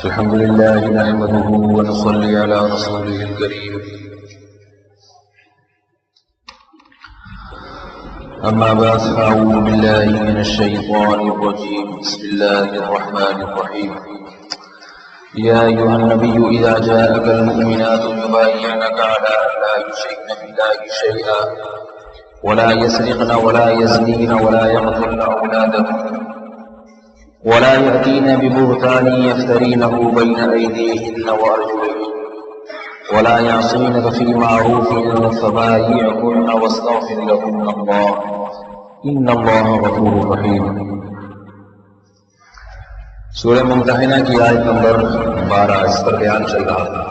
الحمد لله نحمده ونصلي على رسوله الكريم. أما بعد فأعوذ بالله من الشيطان الرجيم. بسم الله الرحمن الرحيم. يا أيها النبي إذا جاءك المؤمنات يبايعنك على أن لا يشركن بالله شيئا ولا يسرقن ولا يزنين ولا يقتلن أولادهن ولا يأتين ببهتان يفترينه بين أيديهن وأرجلهن ولا يعصينك في معروف فبايعهن واستغفر لهن الله إن الله غفور رحيم. سورہ ممتحنہ کی آیت نمبر 12 اس پر بیان چل رہا تھا.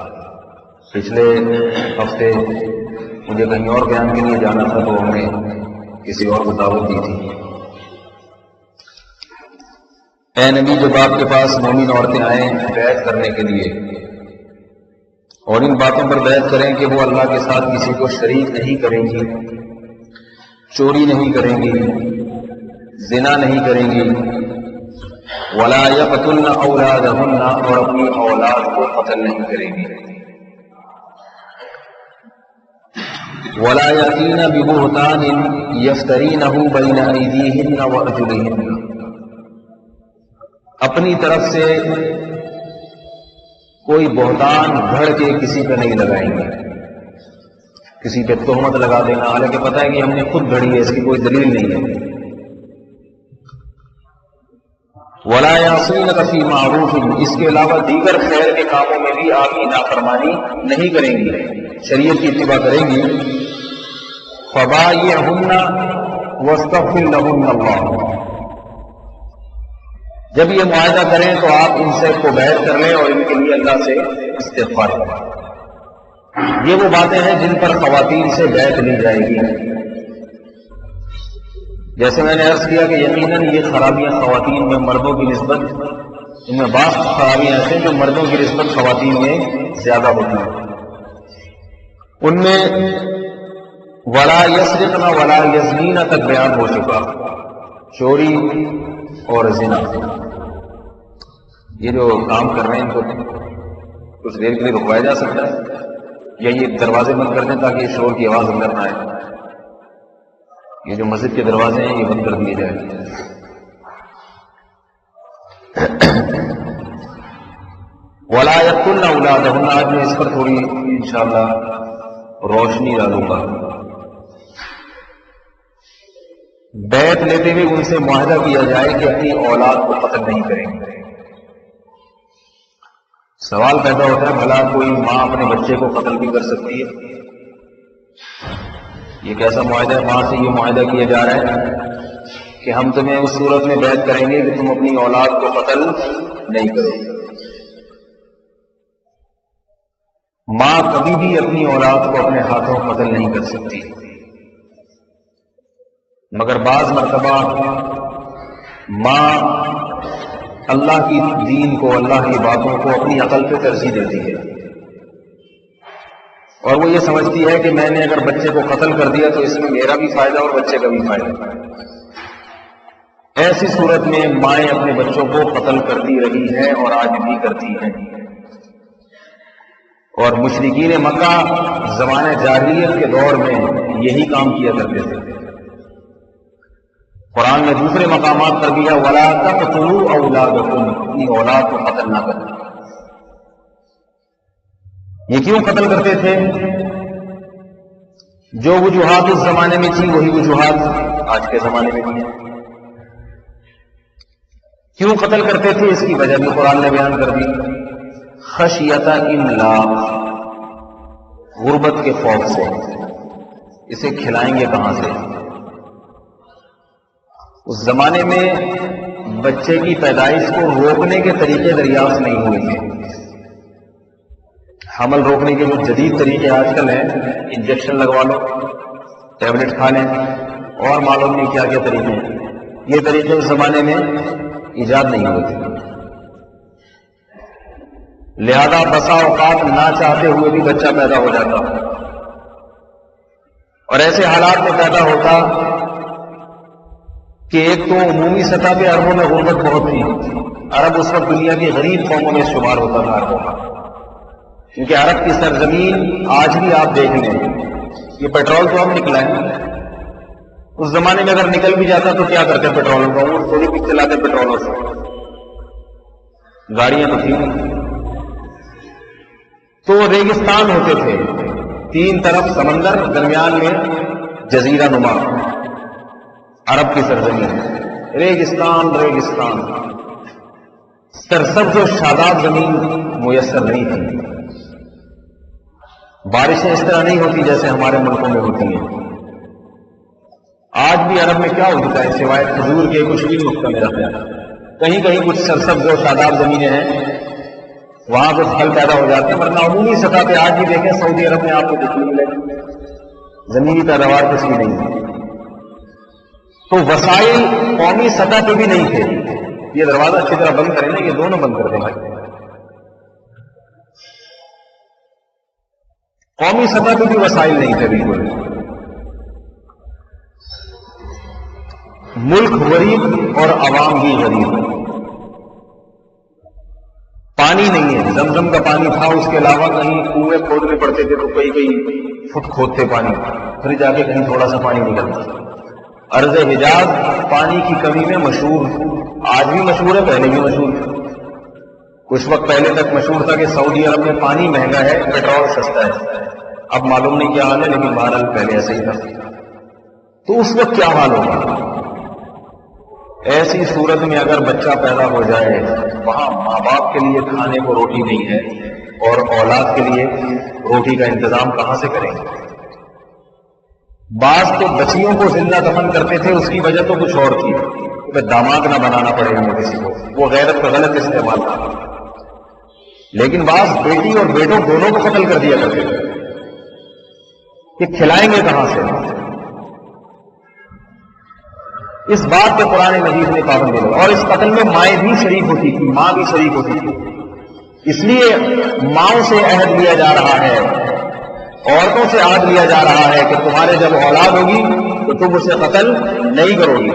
پچھلے ہفتے مجھے کہیں اور بیان کے لیے جانا تھا تو ہم نے کسی اور کو دعوت دی تھی. اے نبی، جب آپ کے پاس مومن عورتیں آئیں بیعت کرنے کے لیے اور ان باتوں پر بیعت کریں کہ وہ اللہ کے ساتھ کسی کو شریک نہیں کریں گی، چوری نہیں کریں گی، زنا نہیں کریں گی، ولا یقتلن اولادہن اور اپنی اولاد کو قتل نہیں کریں گی، ولا یأتین ببہتان یفترینہ بین ایدیہن وارجلہن، اپنی طرف سے کوئی بہتان گھڑ کے کسی پہ نہیں لگائیں گے، کسی پہ تہمت لگا دینا حالانکہ پتہ ہے کہ ہم نے خود گھڑی ہے، اس کی کوئی دلیل نہیں ہے. ولا یعصینک فی معروف، اس کے علاوہ دیگر خیر کے کاموں میں بھی آپ کی نافرمانی نہیں کریں گی، شریعت کی اتباع کریں گی. فبایعہن واستغفر لہن اللہ، جب یہ معاہدہ کریں تو آپ ان سے کو بیعت کر لیں اور ان کے لیے اللہ سے استغفار کریں. یہ وہ باتیں ہیں جن پر خواتین سے بیعت لی جائے گی. جیسے میں نے عرض کیا کہ یقیناً یہ خرابیاں خواتین میں مردوں کی نسبت، ان میں بعض خرابیاں ایسے جو مردوں کی نسبت خواتین میں زیادہ ہوتی ہیں. ان میں ولا یسرقن ولا یزنین تک بیان ہو چکا، چوری اور زنا. یہ جو کام کر رہے ہیں ان کو کچھ دیر کے لیے رکوایا جا سکتا ہے یا یہ دروازے بند کر دیں تاکہ شور کی آواز اندر نہ آئے. یہ جو مسجد کے دروازے ہیں یہ بند کر دیے جائیں. ولا یقتلن اولادہن، آج میں اس پر تھوڑی انشاءاللہ روشنی ڈالوں گا. بیعت لیتے ہوئے ان سے معاہدہ کیا جائے کہ اپنی اولاد کو قتل نہیں کریں گے. سوال پیدا ہوتا ہے بھلا کوئی ماں اپنے بچے کو قتل بھی کر سکتی ہے؟ یہ کیسا معاہدہ ہے؟ ماں سے یہ معاہدہ کیا جا رہا ہے کہ ہم تمہیں اس صورت میں بیعت کریں گے کہ تم اپنی اولاد کو قتل نہیں کرو. ماں کبھی بھی اپنی اولاد کو اپنے ہاتھوں قتل نہیں کر سکتی، مگر بعض مرتبہ ماں اللہ کی دین کو، اللہ کی باتوں کو اپنی عقل پہ ترجیح دیتی ہے اور وہ یہ سمجھتی ہے کہ میں نے اگر بچے کو قتل کر دیا تو اس میں میرا بھی فائدہ اور بچے کا بھی فائدہ. ایسی صورت میں مائیں اپنے بچوں کو قتل کرتی رہی ہیں اور آج بھی کرتی ہیں. اور مشرکین مکہ زمانہ جاہلیت کے دور میں یہی کام کیا کرتے تھے. قرآن نے دوسرے مقامات پر بھی ہے وَلَا تَقْتُلُوا أَوْلَادَكُمْ، اپنی اولاد کو قتل نہ کرنا. یہ کیوں قتل کرتے تھے؟ جو وجوہات اس زمانے میں تھی وہی وجوہات آج کے زمانے میں بھی ہیں. کیوں قتل کرتے تھے اس کی وجہ بھی قرآن نے بیان کر دی. خشیۃ املاق، غربت کے خوف سے. اسے کھلائیں گے کہاں سے؟ اس زمانے میں بچے کی پیدائش کو روکنے کے طریقے دریافت نہیں ہوئے تھے. حمل روکنے کے جو جدید طریقے آج کل ہیں، انجیکشن لگوا لو، ٹیبلٹ کھا لیں اور معلوم نہیں کیا کیا طریقے ہیں، یہ طریقے اس زمانے میں ایجاد نہیں ہوئے تھے. لہذا بسا اوقات نہ چاہتے ہوئے بھی بچہ پیدا ہو جاتا اور ایسے حالات میں پیدا ہوتا کہ ایک تو عمومی سطح پہ عربوں میں غربت بہت تھی. عرب اس وقت دنیا کی غریب قوموں میں شمار ہوتا تھا عربوں کا، کیونکہ عرب کی سرزمین آج بھی آپ دیکھ لیں، یہ پیٹرول تو اب نکلا ہے، اس زمانے میں اگر نکل بھی جاتا تو کیا کرتے پیٹرولوں کا، وہ تھوڑی بھی چلاتے پیٹرولوں سے، گاڑیاں تو تھی نہیں، تو ریگستان ہوتے تھے، 3 طرف سمندر، درمیان میں جزیرہ نما عرب کی سرزمین، ریگستان ریگستان، سرسبز و شاداب زمین میسر نہیں تھی. بارشیں اس طرح نہیں ہوتی جیسے ہمارے ملکوں میں ہوتی ہیں. آج بھی عرب میں کیا ہوتا ہے سوائے کھجور کے کچھ بھی نہیں ہوتا میرا خیال. کہیں کہیں کچھ سرسبز و شاداب زمینیں ہیں، وہاں کچھ پھل پیدا ہو جاتے ہیں، ورنہ عمومی سطح پہ آج بھی دیکھیں سعودی عرب میں آپ کو کچھ نہیں ملے، زمینی پیداوار کچھ بھی نہیں ہے. تو وسائل قومی سطح پہ بھی نہیں تھے. یہ دروازہ اچھی طرح بند کریں نا، یہ دونوں بند کر دیں. قومی سطح پہ بھی وسائل نہیں تھے بالکل. ملک غریب اور عوام بھی غریب. پانی نہیں ہے، زمزم کا پانی تھا، اس کے علاوہ کہیں کنویں کھودنے پڑتے تھے تو کئی فٹ کھودتے پانی، پھر جا کے کہیں تھوڑا سا پانی نکلتا. ارض حجاز پانی کی کمی میں مشہور، آج بھی مشہور ہے، پہلے بھی مشہور تھا. کچھ وقت پہلے تک مشہور تھا کہ سعودی عرب میں پانی مہنگا ہے، پیٹرول سستا ہے. اب معلوم نہیں کیا حال ہے، لیکن بہرحال پہلے ایسے ہی تھا. تو اس وقت کیا حال ہوگا؟ ایسی صورت میں اگر بچہ پیدا ہو جائے، وہاں ماں باپ کے لیے کھانے کو روٹی نہیں ہے، اور اولاد کے لیے روٹی کا انتظام کہاں سے کریں گے؟ بعض تو بچیوں کو زندہ دفن کرتے تھے، اس کی وجہ تو کچھ اور تھی کہ داماد نہ بنانا پڑے ہمیں کسی کو، وہ غیرت کا غلط استعمال تھا. لیکن بعض بیٹی اور بیٹوں دونوں کو قتل کر دیا کرتے تھے کہ کھلائیں گے کہاں سے. اس بات پہ قرآن مجید نے پابندی لگا. اور اس قتل میں مائیں بھی شریک ہوتی تھی، ماں بھی شریک ہوتی تھی. اس لیے ماؤں سے عہد لیا جا رہا ہے، عورتوں سے عہد لیا جا رہا ہے کہ تمہارے جب اولاد ہوگی تو تم اسے قتل نہیں کرو گی.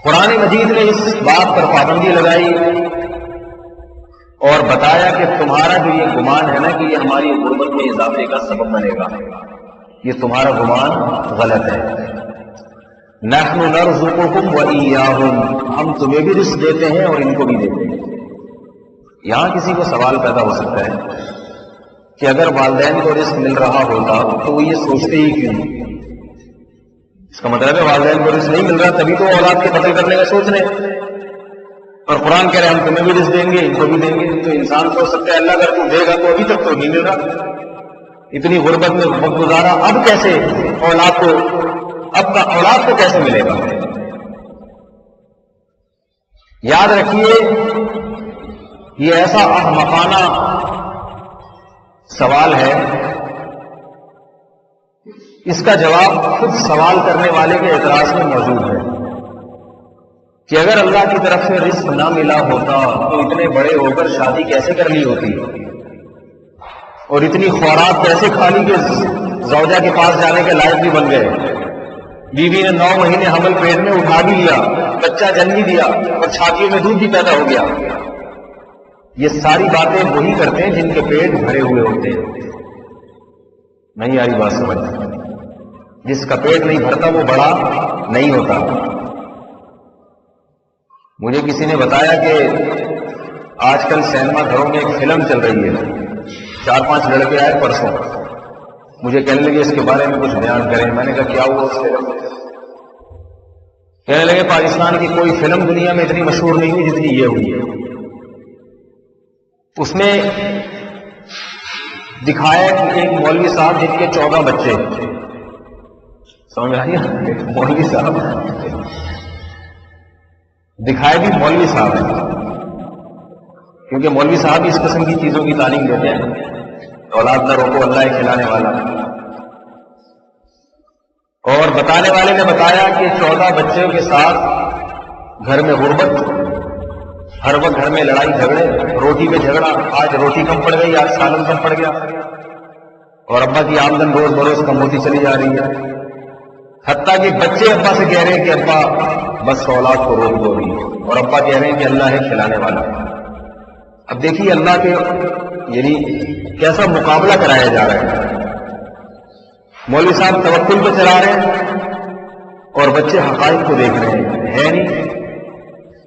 قرآن مجید نے اس بات پر پابندی لگائی اور بتایا کہ تمہارا جو یہ گمان ہے نا کہ یہ ہماری غربت میں اضافے کا سبب بنے گا، یہ تمہارا گمان غلط ہے. نحن نرزقکم وإیاہم، ہم تمہیں بھی رزق دیتے ہیں اور ان کو بھی دیتے ہیں. یہاں کسی کو سوال پیدا ہو سکتا ہے کہ اگر والدین کو رزق مل رہا ہوتا تو وہ یہ سوچتے ہی کیوں؟ اس کا مطلب ہے والدین کو رزق نہیں مل رہا تبھی تو اولاد کے قتل کرنے کا سوچ رہے ہیں. اور قرآن کہہ رہے ہیں ہم تمہیں بھی رزق دیں گے، ان کو بھی دیں گے. تو انسان سوچ سکتا ہے اللہ اگر تو دے گا تو ابھی تک تو نہیں مل رہا، اتنی غربت میں وقت گزارا، اب کیسے اولاد کو، اب کا اولاد کو کیسے ملے گا؟ یاد رکھیے یہ ایسا احمقانہ سوال ہے، اس کا جواب خود سوال کرنے والے کے اعتراض میں موجود ہے کہ اگر اللہ کی طرف سے رزق نہ ملا ہوتا تو اتنے بڑے ہو کر شادی کیسے کر لی ہوتی، اور اتنی خوراک کیسے کھا لی کہ زوجہ کے پاس جانے کے لائق بھی بن گئے. بیوی نے 9 مہینے حمل پیٹ میں اٹھا بھی لیا، بچہ جنم بھی دیا اور چھاتیوں میں دودھ بھی پیدا ہو گیا. یہ ساری باتیں وہی کرتے ہیں جن کے پیٹ بھرے ہوئے ہوتے ہیں. نہیں آ رہی بات سمجھ؟ جس کا پیٹ نہیں بھرتا وہ بڑا نہیں ہوتا. مجھے کسی نے بتایا کہ آج کل سینما گھروں میں ایک فلم چل رہی ہے، 4-5 لڑکے آئے پرسوں، مجھے کہنے لگے اس کے بارے میں کچھ بیان کریں. میں نے کہا کیا ہوا اس فلم میں؟ کہنے لگے پاکستان کی کوئی فلم دنیا میں اتنی مشہور نہیں ہوئی جتنی یہ ہوئی ہے. اس میں دکھایا کہ ایک مولوی صاحب جن کے 14 بچے، سمجھ آئی؟ مولوی صاحب دکھائے بھی مولوی صاحب ہیں، کیونکہ مولوی صاحب اس قسم کی چیزوں کی تعلیم دیتے ہیں، اولاد نہ روکو اللہ ہے کھلانے والا. اور بتانے والے نے بتایا کہ 14 بچوں کے ساتھ گھر میں غربت، ہر وقت گھر میں لڑائی جھگڑے، روٹی پہ جھگڑا، آج روٹی کم پڑ گئی، آج سالن کم پڑ گیا. اور ابا کی آمدن روز بروز کم ہوتی چلی جا رہی ہے، حتیٰ کہ بچے ابا سے کہہ رہے ہیں کہ ابا بس اولاد کو روک دو رہی ہے، اور ابا کہہ رہے ہیں کہ اللہ ہے کھلانے والا۔ اب دیکھیے اللہ کے یعنی کیسا مقابلہ کرایا جا رہا ہے۔ مولوی صاحب توکل پہ چلا رہے ہیں اور بچے حقائق کو دیکھ رہے ہیں، ہے نہیں،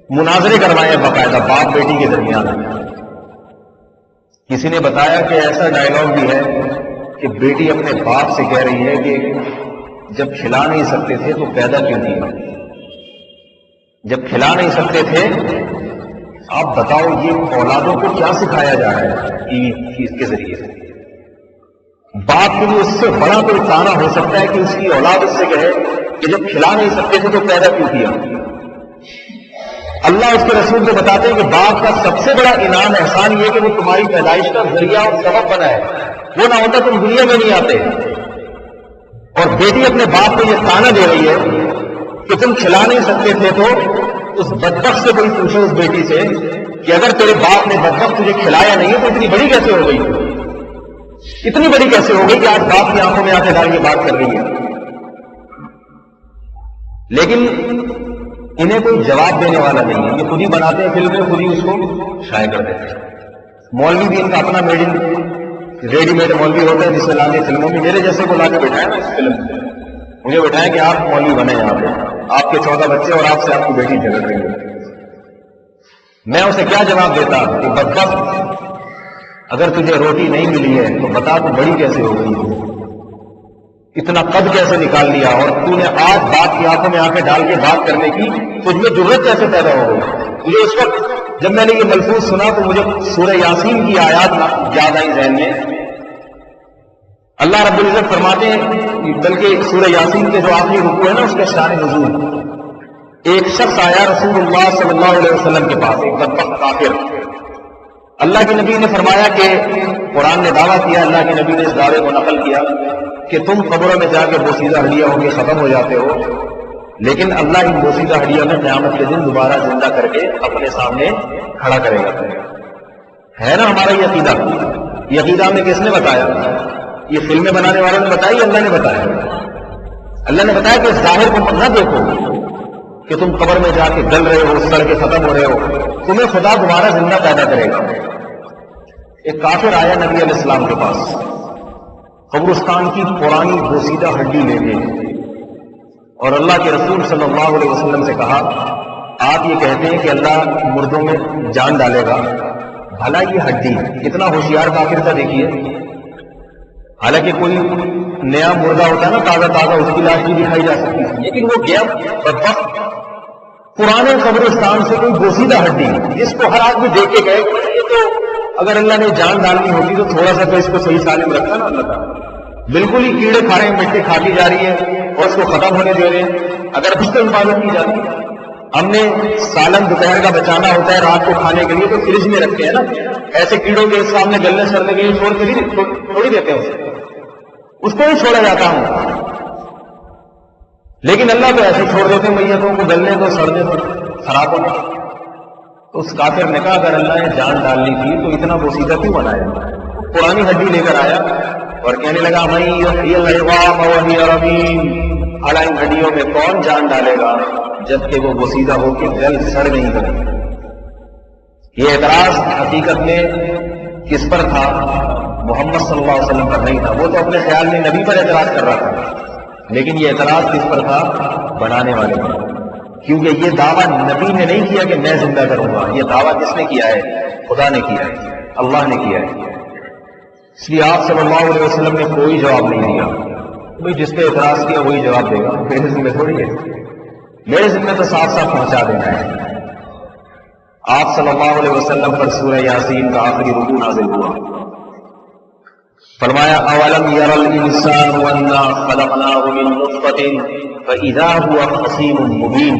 مناظرے کروائے ہیں باقاعدہ باپ بیٹی کے درمیان۔ کسی نے بتایا کہ ایسا ڈائلاگ بھی ہے کہ بیٹی اپنے باپ سے کہہ رہی ہے کہ جب کھلا نہیں سکتے تھے تو پیدا کیوں کیا؟ جب کھلا نہیں سکتے تھے، آپ بتاؤ یہ اولادوں کو کیا سکھایا جا رہا ہے اس کے ذریعے سے؟ باپ کے لیے اس سے بڑا کوئی تانا ہو سکتا ہے کہ اس کی اولاد اس سے کہے کہ جب کھلا نہیں سکتے تھے تو پیدا کیوں کیا؟ اللہ اس کے رسول کو بتاتے ہیں کہ باپ کا سب سے بڑا انعام احسان یہ کہ وہ تمہاری پیدائش کا ذریعہ اور سبب بنا ہے، وہ نہ ہوتا تم دنیا میں نہیں آتے۔ اور بیٹی اپنے باپ کو یہ تانا دے رہی ہے کہ تم کھلا نہیں سکتے تھے، تو اس بدبخت سے کوئی پوچھو اس بیٹی سے کہ اگر تیرے باپ نے بدبخت تجھے کھلایا نہیں ہے تو اتنی بڑی کیسے ہو گئی؟ اتنی بڑی کیسے ہو گئی کہ آج باپ کی آنکھوں میں آنکھیں ڈال کے بات کر رہی ہے؟ لیکن انہیں کوئی جواب دینے والا نہیں ہے، یہ خود ہی بناتے ہیں فلمیں، خود ہی اس کو شائع کر دیتے ہیں۔ مولوی بھی ان کا اپنا ریڈی میڈ مولوی ہوتا ہے جس میں لانے فلموں میں میرے جیسے کو لا کے بٹھائے نا اس فلم میں، مجھے بٹھائے کہ آپ مولوی بنے یہاں پہ، آپ کے 14 بچے اور آپ سے آپ کی بیٹی جھگڑ رہی ہے۔ میں اسے کیا جواب دیتا کہ بدبخت اگر تجھے روٹی نہیں ملی ہے تو بتا تو بڑی کیسے ہو گئی، اتنا قد کیسے نکال لیا، اور تو نے آج باپ کی آنکھوں میں آنکھیں ڈال کے بات کرنے کی تجھ میں جرأت کیسے پیدا ہو گئی؟ مجھے اس وقت جب میں نے یہ ملفوظ سنا تو مجھے سورہ یاسین کی آیات یاد آئی ذہن میں۔ اللہ رب العزت فرماتے ہیں، بلکہ سورہ یاسین کے جو آخری رکوع ہے نا اس کا شان نزول، ایک شخص آیا رسول اللہ صلی اللہ علیہ وسلم کے پاس، ایک بدبخت کافر۔ اللہ کے نبی نے فرمایا کہ قرآن نے دعویٰ کیا، اللہ کے نبی نے اس دعوے کو نقل کیا کہ تم قبروں میں جا کے بوسیدہ ہڈیاں ہو کے ختم ہو جاتے ہو، لیکن اللہ ان بوسیدہ ہڈیوں میں قیامت کے دن دوبارہ زندہ کر کے اپنے سامنے کھڑا کرے گا۔ ہے نا ہمارا یہ عقیدہ؟ یہ عقیدہ ہمیں کس نے بتایا؟ یہ فلمیں بنانے والوں نے بتائی، اللہ نے بتایا۔ اللہ نے بتایا کہ ظاہر کو نہ دیکھو کہ تم قبر میں جا کے گل رہے ہو، سڑ کے ختم ہو رہے ہو، تمہیں خدا دوبارہ زندہ پیدا کرے گا۔ ایک کافر آیا نبی علیہ السلام کے پاس قبرستان کی پرانی بوسیدہ ہڈی لے کے، اور اللہ کے رسول صلی اللہ علیہ وسلم سے کہا، آپ یہ کہتے ہیں کہ اللہ مردوں میں جان ڈالے گا، بھلا یہ ہڈی کتنا ہوشیار کافر تھا دیکھیے۔ حالانکہ کوئی نیا مردہ ہوتا ہے نا تازہ تازہ، اس کی لاش بھی دکھائی جا سکتی ہے، لیکن وہ گیا بدبخت پرانے قبرستان سے کوئی بوسیدہ ہڈی جس کو ہر آدمی دیکھ کے گئے کہ یہ تو اگر اللہ نے جان ڈالنی ہوتی تو تھوڑا سا تو اس کو صحیح سالم رکھتا نا اللہ تعالیٰ، بالکل ہی کیڑے کھا رہے ہیں، مٹی کھاتی جا رہی ہے اور اس کو ختم ہونے دے رہے ہیں، اگر اس کو حفاظت کی جاتی۔ ہم نے سالن دوپہر کا بچانا ہوتا ہے رات کو کھانے کے لیے تو فریج میں رکھتے ہیں نا، ایسے کیڑوں کے سامنے گلنے سڑنے کے لیے چھوڑ کے تھوڑی دیتے ہیں، اس کو ہی چھوڑا جاتا ہوں، لیکن اللہ تو ایسے چھوڑ دیتے ہیں میتوں کو گلنے کو، سڑنے کو، خراب ہونے کو۔ تو اس کافر نے کہا اگر اللہ نے جان ڈالنی تھی تو اتنا بوسیدہ کیوں بنایا؟ پرانی ہڈی لے کر آیا اور کہنے لگا اعلیٰ ان ہڈیوں میں کون جان ڈالے گا جبکہ وہ بوسیدہ ہو کے گل سڑ نہیں کرے۔ یہ اعتراض حقیقت میں کس پر تھا؟ محمد صلی اللہ علیہ وسلم پر نہیں تھا، وہ تو اپنے خیال میں نبی پر اعتراض کر رہا تھا، لیکن یہ اعتراض کس پر تھا؟ بنانے والے پر، کیونکہ یہ دعویٰ نبی نے نہیں کیا کہ میں زندہ کروں گا، یہ دعویٰ کس نے کیا ہے؟ خدا نے کیا ہے، اللہ نے کیا ہے۔ اس لیے آپ صلی اللہ علیہ وسلم نے کوئی جواب نہیں دیا، بھائی جس پہ اعتراض کیا وہی جواب دے گا، میرے ذمہ تھوڑی ہے، میرے ذمہ تو صاف صاف پہنچا دینا ہے۔ آپ صلی اللہ علیہ وسلم پر سورہ یاسین کا آخری رکوع نازل ہوا، فرمایا اولم یر الانسان انا خلقناه من نطفة فاذا هو خصیم مبین،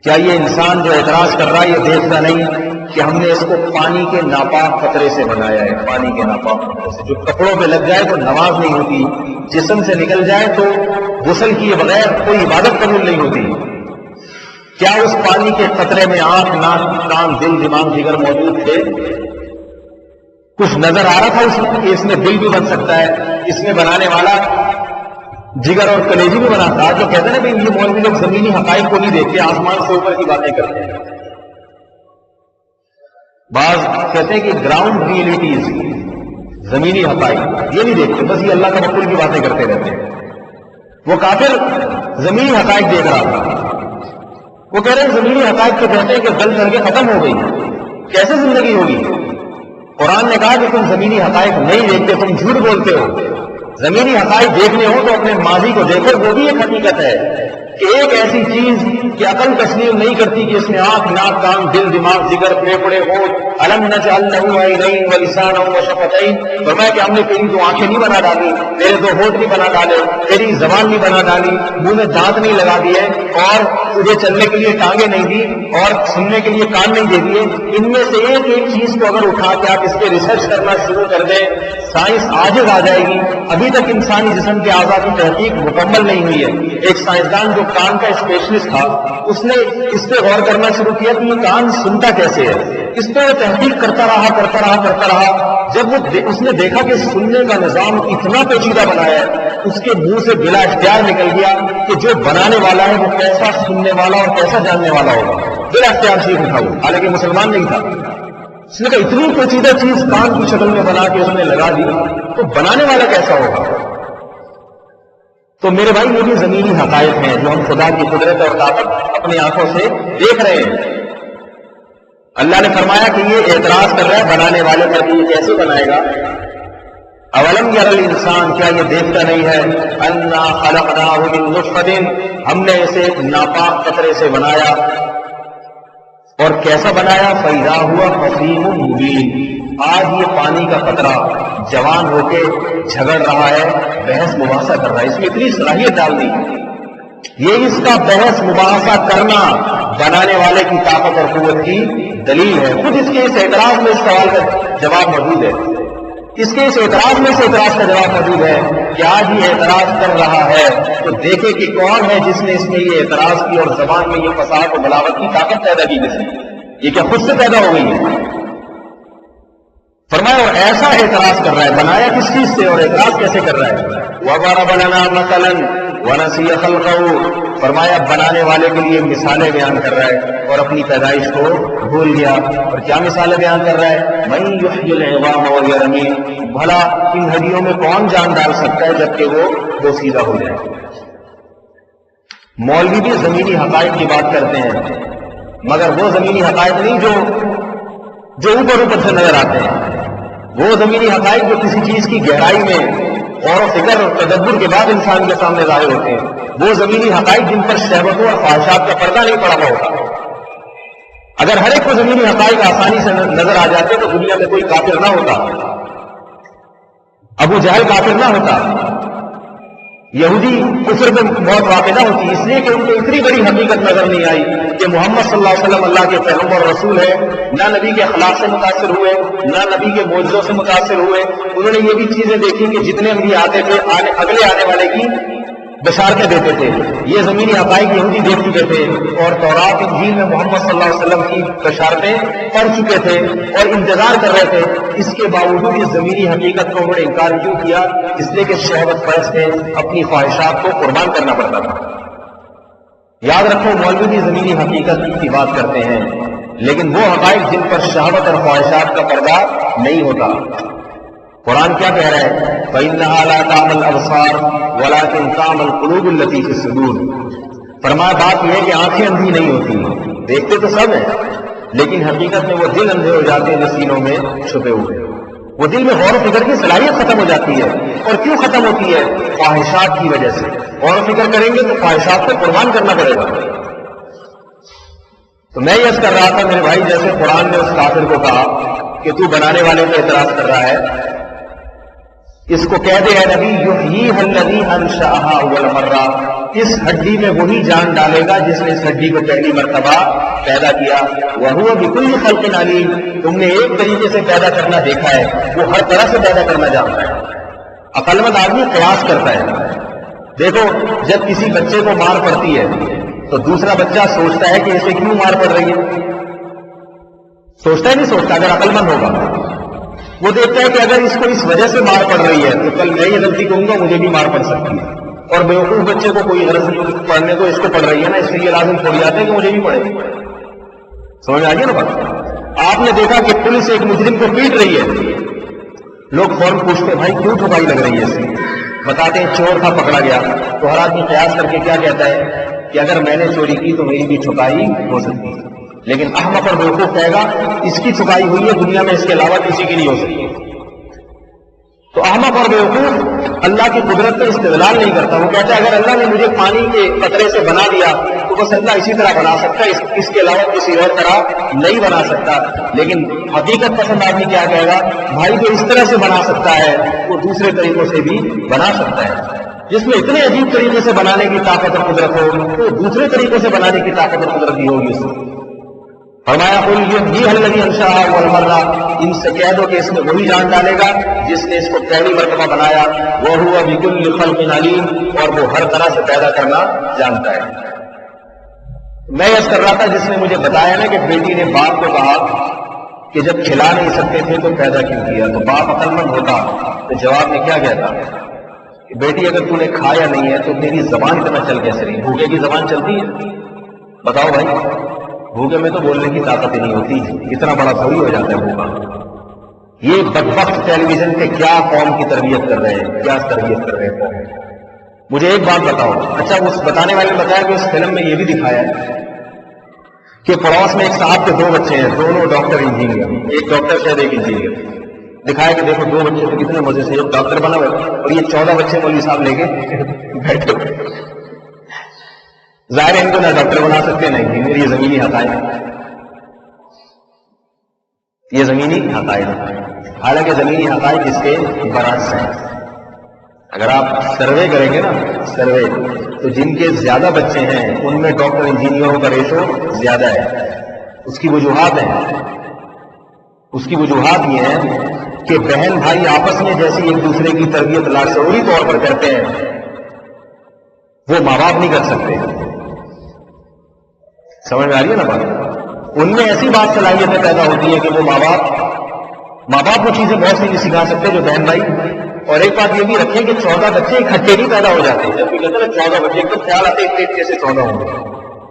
کیا یہ انسان جو اعتراض کر رہا ہے یہ دیکھتا نہیں کہ ہم نے اس کو پانی کے ناپاک قطرے سے بنایا ہے؟ پانی کے ناپاک قطرے سے جو کپڑوں پہ لگ جائے تو نماز نہیں ہوتی، جسم سے نکل جائے تو غسل کیے بغیر کوئی عبادت قبول نہیں ہوتی۔ کیا اس پانی کے قطرے میں آنکھ، ناک، کان، دل، دماغ، جگر موجود تھے؟ کچھ نظر آ رہا تھا اس میں کہ اس میں دل بھی بن سکتا ہے، اس میں بنانے والا جگر اور کلیجی بھی بنا تھا. جو کہتے ہیں نا یہ مولوی لوگ زمینی حقائق کو نہیں دیکھتے، آسمان سے اوپر کی باتیں کرتے ہیں. بعض کہتے ہیں کہ گراؤنڈ ریئلٹیز، زمینی حقائق یہ نہیں دیکھتے، بس یہ اللہ کا مقبول کی باتیں کرتے رہتے ہیں. وہ کافر زمینی حقائق دیکھ رہا تھا. وہ کہہ رہے ہیں زمینی حقائق تو کہتے ہیں کہ گل کر کے ختم ہو گئی، کیسے زندگی ہوگی؟ قرآن نے کہا کہ تم زمینی حقائق نہیں دیکھتے، تم جھوٹ بولتے ہو. زمینی حقائق دیکھنے ہو تو اپنے ماضی کو دیکھو، وہ بھی ایک حقیقت ہے کہ ایک ایسی چیز کہ عقل تسلیم نہیں کرتی کہ اس میں آنکھ، ناک، کان، دل، دماغ، جگر، پھیپھڑے، ہونٹ، الم نجعل له عینین ولسانا وشفتین. فرمایا کہ ہم نے تیری دو آنکھیں نہیں بنا ڈالی، تیرے دو ہونٹ نہیں بنا ڈالے، تیری زبان نہیں بنا ڈالی، منہ میں دانت نہیں لگا دیے، اور تجھے چلنے کے لیے ٹانگیں نہیں دی، اور سننے کے لیے کان نہیں دے دیے. ان میں سے ایک ایک چیز کو اگر اٹھا کے آپ اس پہ ریسرچ کرنا شروع کر دیں، سائنس عاجز آ جائے گی. ابھی تک انسانی جسم کے اعضاء کی تحقیق مکمل نہیں ہوئی ہے. ایک سائنسدان جو کان کا اسپیشلسٹ تھا، اس نے اس پہ غور کرنا شروع کیا کہ یہ کان سنتا کیسے ہے. اس پہ وہ تحقیق کرتا رہا. جب اس نے دیکھا کہ سننے کا نظام اتنا پیچیدہ بنایا ہے، اس کے منہ سے بلا اختیار نکل گیا کہ جو بنانے والا ہے وہ کیسا سننے والا اور کیسا جاننے والا ہوگا. بلا اختیار سیکھ اٹھا وہ، حالانکہ مسلمان نہیں تھا. اس نے کہا اتنی پیچیدہ چیز کان کی شکل میں بنا کے اس نے لگا دی تو بنانے والا کیسا ہوگا. تو میرے بھائی یہ بھی زمینی حقائق ہیں جو ہم خدا کی قدرت اور طاقت اپنی آنکھوں سے دیکھ رہے ہیں. اللہ نے فرمایا کہ یہ اعتراض کر رہا ہے بنانے والے پر کہ یہ کیسے بنائے گا. اولم یر الانسان، کیا یہ دیکھتا نہیں ہے انا خلقناہ من نطفۃ، ہم نے اسے ناپاک قطرے سے بنایا. اور کیسا بنایا؟ فَإِذَا هُوَ خَصِيمٌ مُبِينٌ، آج یہ پانی کا قطرہ جوان ہو کے جھگڑ رہا ہے، بحث مباحثہ کر رہا ہے. اس میں اتنی صلاحیت ڈال دی. یہ اس کا بحث مباحثہ کرنا بنانے والے کی طاقت اور قوت کی دلیل ہے. خود اس کے اس اعتراض میں اس سوال کا جواب موجود ہے. اس کے اس اعتراض میں سے اعتراض کا جواب موجود ہے کہ آج یہ اعتراض کر رہا ہے تو دیکھے کہ کون ہے جس نے اس میں یہ اعتراض کی اور زبان میں یہ فساد و بلاغت کی طاقت پیدا کی. جس نے یہ کیا خود سے پیدا ہو گئی ہے؟ فرمایا اور ایسا اعتراض کر رہا ہے. بنایا کس چیز سے اور اعتراض کیسے کر رہا ہے؟ وَضَرَبَ لَنَا مَثَلًا وَنَسِيَ خَلْقَهُ، فرمایا بنانے والے کے لیے مثالیں بیان کر رہا ہے اور اپنی پیدائش کو بھول گیا. اور کیا مثالیں بیان کر رہا ہے؟ مَن يُحْيِي الْعِظَامَ وَهِيَ رَمِيمٌ، بھلا ان ہڈیوں میں کون جان ڈال سکتا ہے جبکہ وہ بوسیدہ ہو جائے. مولوی بھی زمینی حقائق کی بات کرتے ہیں، مگر وہ زمینی حقائق نہیں جو اوپر سے نظر آتے ہیں. وہ زمینی حقائق جو کسی چیز کی گہرائی میں غور و فکر اور تدبر کے بعد انسان کے سامنے ظاہر ہوتے ہیں. وہ زمینی حقائق جن پر شہوتوں اور خواہشات کا پردہ نہیں پڑا ہوا ہوتا. اگر ہر ایک کو زمینی حقائق آسانی سے نظر آ جاتے تو دنیا میں کوئی کافر نہ ہوتا، ابو جہل کافر نہ ہوتا، یہودی کفر میں موت واقع نہ ہوتی. اس لیے کہ ان کو اتنی بڑی حقیقت نظر نہیں آئی کہ محمد صلی اللہ علیہ وسلم اللہ کے پیغمبر اور رسول ہے. نہ نبی کے اخلاق سے متاثر ہوئے، نہ نبی کے معجزوں سے متاثر ہوئے. انہوں نے یہ بھی چیزیں دیکھی کہ جتنے انبیاء آتے تھے اگلے آنے والے کی بشارتیں دیتے تھے. یہ زمینی حقائق یہودی دیکھ چکے تھے اور تورات انجیل میں محمد صلی اللہ علیہ وسلم کی بشارتیں پڑھ چکے تھے اور انتظار کر رہے تھے. اس کے باوجود اس زمینی حقیقت کو انہوں نے انکار کیوں کیا؟ اس لیے کہ شہوت پرست نے اپنی خواہشات کو قربان کرنا پڑتا تھا. یاد رکھو مولوی بھی زمینی حقیقت کی بات کرتے ہیں، لیکن وہ حقائق جن پر شہوت اور خواہشات کا پردہ نہیں ہوتا. قرآن کیا کہہ رہا ہے؟ فَإِنَّهَا لَا تَعْمَى الْأَبْصَارُ وَلَكِنْ تَعْمَى الْقُلُوبُ الَّتِي فِي الصُّدُورِ. فرمایا بات یہ ہے کہ آنکھیں اندھی نہیں ہوتی، دیکھتے تو سب ہیں، لیکن حقیقت میں وہ دل اندھے ہو جاتے ہیں جو سینوں میں چھپے ہوئے. وہ دل میں غور و فکر کی صلاحیت ختم ہو جاتی ہے. اور کیوں ختم ہوتی ہے؟ خواہشات کی وجہ سے. غور و فکر کریں گے تو خواہشات کو قربان کرنا پڑے گا. تو میں یہ کر رہا تھا میرے بھائی، جیسے قرآن نے اس کافر کو کہا کہ تو بنانے والے پہ اعتراض کر رہا ہے، اس کو کہہ دے اے نبی یحییھا الذی انشأھا اول مرہ، اس ہڈی میں وہی جان ڈالے گا جس نے اس ہڈی کو پہلی مرتبہ پیدا کیا. وہو بکل خلق علیم، تم نے ایک طریقے سے پیدا کرنا دیکھا ہے، وہ ہر طرح سے پیدا کرنا جانتا ہے. عقل مند آدمی قیاس کرتا ہے. دیکھو جب کسی بچے کو مار پڑتی ہے تو دوسرا بچہ سوچتا ہے کہ اسے کیوں مار پڑ رہی ہے؟ سوچتا ہے نہیں سوچتا؟ اگر عقل مند ہوگا وہ دیکھتا ہے کہ اگر اس کو اس وجہ سے مار پڑ رہی ہے تو کل میں یہ غلطی کروں گا مجھے بھی مار پڑ سکتی ہے. اور بیوقوف بچے کو کوئی غرض نہیں پڑھنے کو، اس کو پڑھ رہی ہے نا، اس لیے یہ لازم تھوڑی آتا ہے کہ مجھے بھی پڑھے. سمجھ آ گیا نا بات؟ آپ نے دیکھا کہ پولیس ایک مجرم کو پیٹ رہی ہے، لوگ فوراً پوچھتے بھائی کیوں ٹھکائی لگ رہی ہے اس کی؟ بتاتے ہیں چور تھا پکڑا گیا. تو ہر آدمی قیاس کر کے کیا کہتا ہے کہ اگر میں نے چوری کی تو میری بھی ٹھکائی ہو سکتی ہے. لیکن احمق اور بیوقوف کہے گا اس کی ٹھکائی ہوئی ہے، دنیا میں اس کے علاوہ کسی کی نہیں ہو سکتی. تو احمق اور بیوقوف اللہ کی قدرت کا استدلال نہیں کرتا. وہ کہتا ہے اگر اللہ نے مجھے پانی کے قطرے سے بنا دیا تو بس اللہ اسی طرح بنا سکتا ہے، اس کے علاوہ کسی اور طرح نہیں بنا سکتا. لیکن حقیقت پسند آدمی کیا کہے گا، بھائی جو اس طرح سے بنا سکتا ہے وہ دوسرے طریقوں سے بھی بنا سکتا ہے. جس میں اتنے عجیب طریقے سے بنانے کی طاقت اور قدرت ہو تو دوسرے طریقوں سے بنانے کی طاقت اور قدرت بھی ہوگی اس میں. فرمایا قل الذی انشأها اول مرہ، ان سے کہہ دو کہ اس میں وہی جان ڈالے گا جس نے اس کو پہلی مرتبہ بنایا. وہو بکل خلق علیم، اور وہ ہر طرح سے پیدا کرنا جانتا ہے. میں یس کر رہا تھا جس نے مجھے بتایا نا کہ بیٹی نے باپ کو کہا کہ جب کھلا نہیں سکتے تھے تو پیدا کیوں کیا، تو باپ عقل مند ہوتا تو جواب میں کیا کہتا کہ بیٹی اگر تو نے کھایا نہیں ہے تو تیری زبان اتنا چل کیسے رہی؟ بھوکے کی زبان چلتی ہے؟ بتاؤ بھائی، بھوکے میں تو بولنے کی طاقت ہی نہیں ہوتی، اتنا بڑا تھوڑی ہو جاتا ہے بھوکا. یہ بدبخت ٹیلی ویژن کے کیا قوم کی تربیت کر رہے ہیں، کیا تربیت کر رہے ہیں قوم. مجھے ایک بات بتاؤ، اچھا اس بتانے والے نے بتایا کہ اس فلم میں یہ بھی دکھایا ہے کہ پڑوس میں ایک صاحب کے 2 بچے ہیں، دونوں ڈاکٹر انجینئر، ایک ڈاکٹر شاید ایک انجینئر. دکھایا کہ دیکھو 2 بچے تو کتنے مزے سے ایک ڈاکٹر بنا ہوا ہے اور یہ 14 بچے مولوی صاحب لے کے بیٹھے. ظاہر ہے ان کو نہ ڈاکٹر بنا سکتے نہ انجینئر. یہ زمینی حقائق، یہ زمینی حقائق. حالانکہ زمینی حقائق اس کے برعکس ہیں. اگر آپ سروے کریں گے نا، سروے، تو جن کے زیادہ بچے ہیں ان میں ڈاکٹر انجینئروں کا ریشو زیادہ ہے. اس کی وجوہات ہیں، اس کی وجوہات یہ ہیں کہ بہن بھائی آپس میں جیسی ایک دوسرے کی تربیت لاشعوری طور پر کرتے ہیں وہ ماں باپ نہیں کر سکتے. سمجھ میں آ رہی ہے نا بات؟ ان میں ایسی بات صلاحیتیں پیدا ہوتی ہیں کہ وہ ماں باپ وہ چیزیں بہت سی نہیں سکھا سکتے جو بہن بھائی. اور ایک بات یہ بھی رکھیں کہ 14 بچے اکٹھے نہیں پیدا ہو جاتے. جب بھی کہتے ہیں 14 بچے، ایک تو خیال آتے ہیں پیٹ کیسے 14 ہوں گے،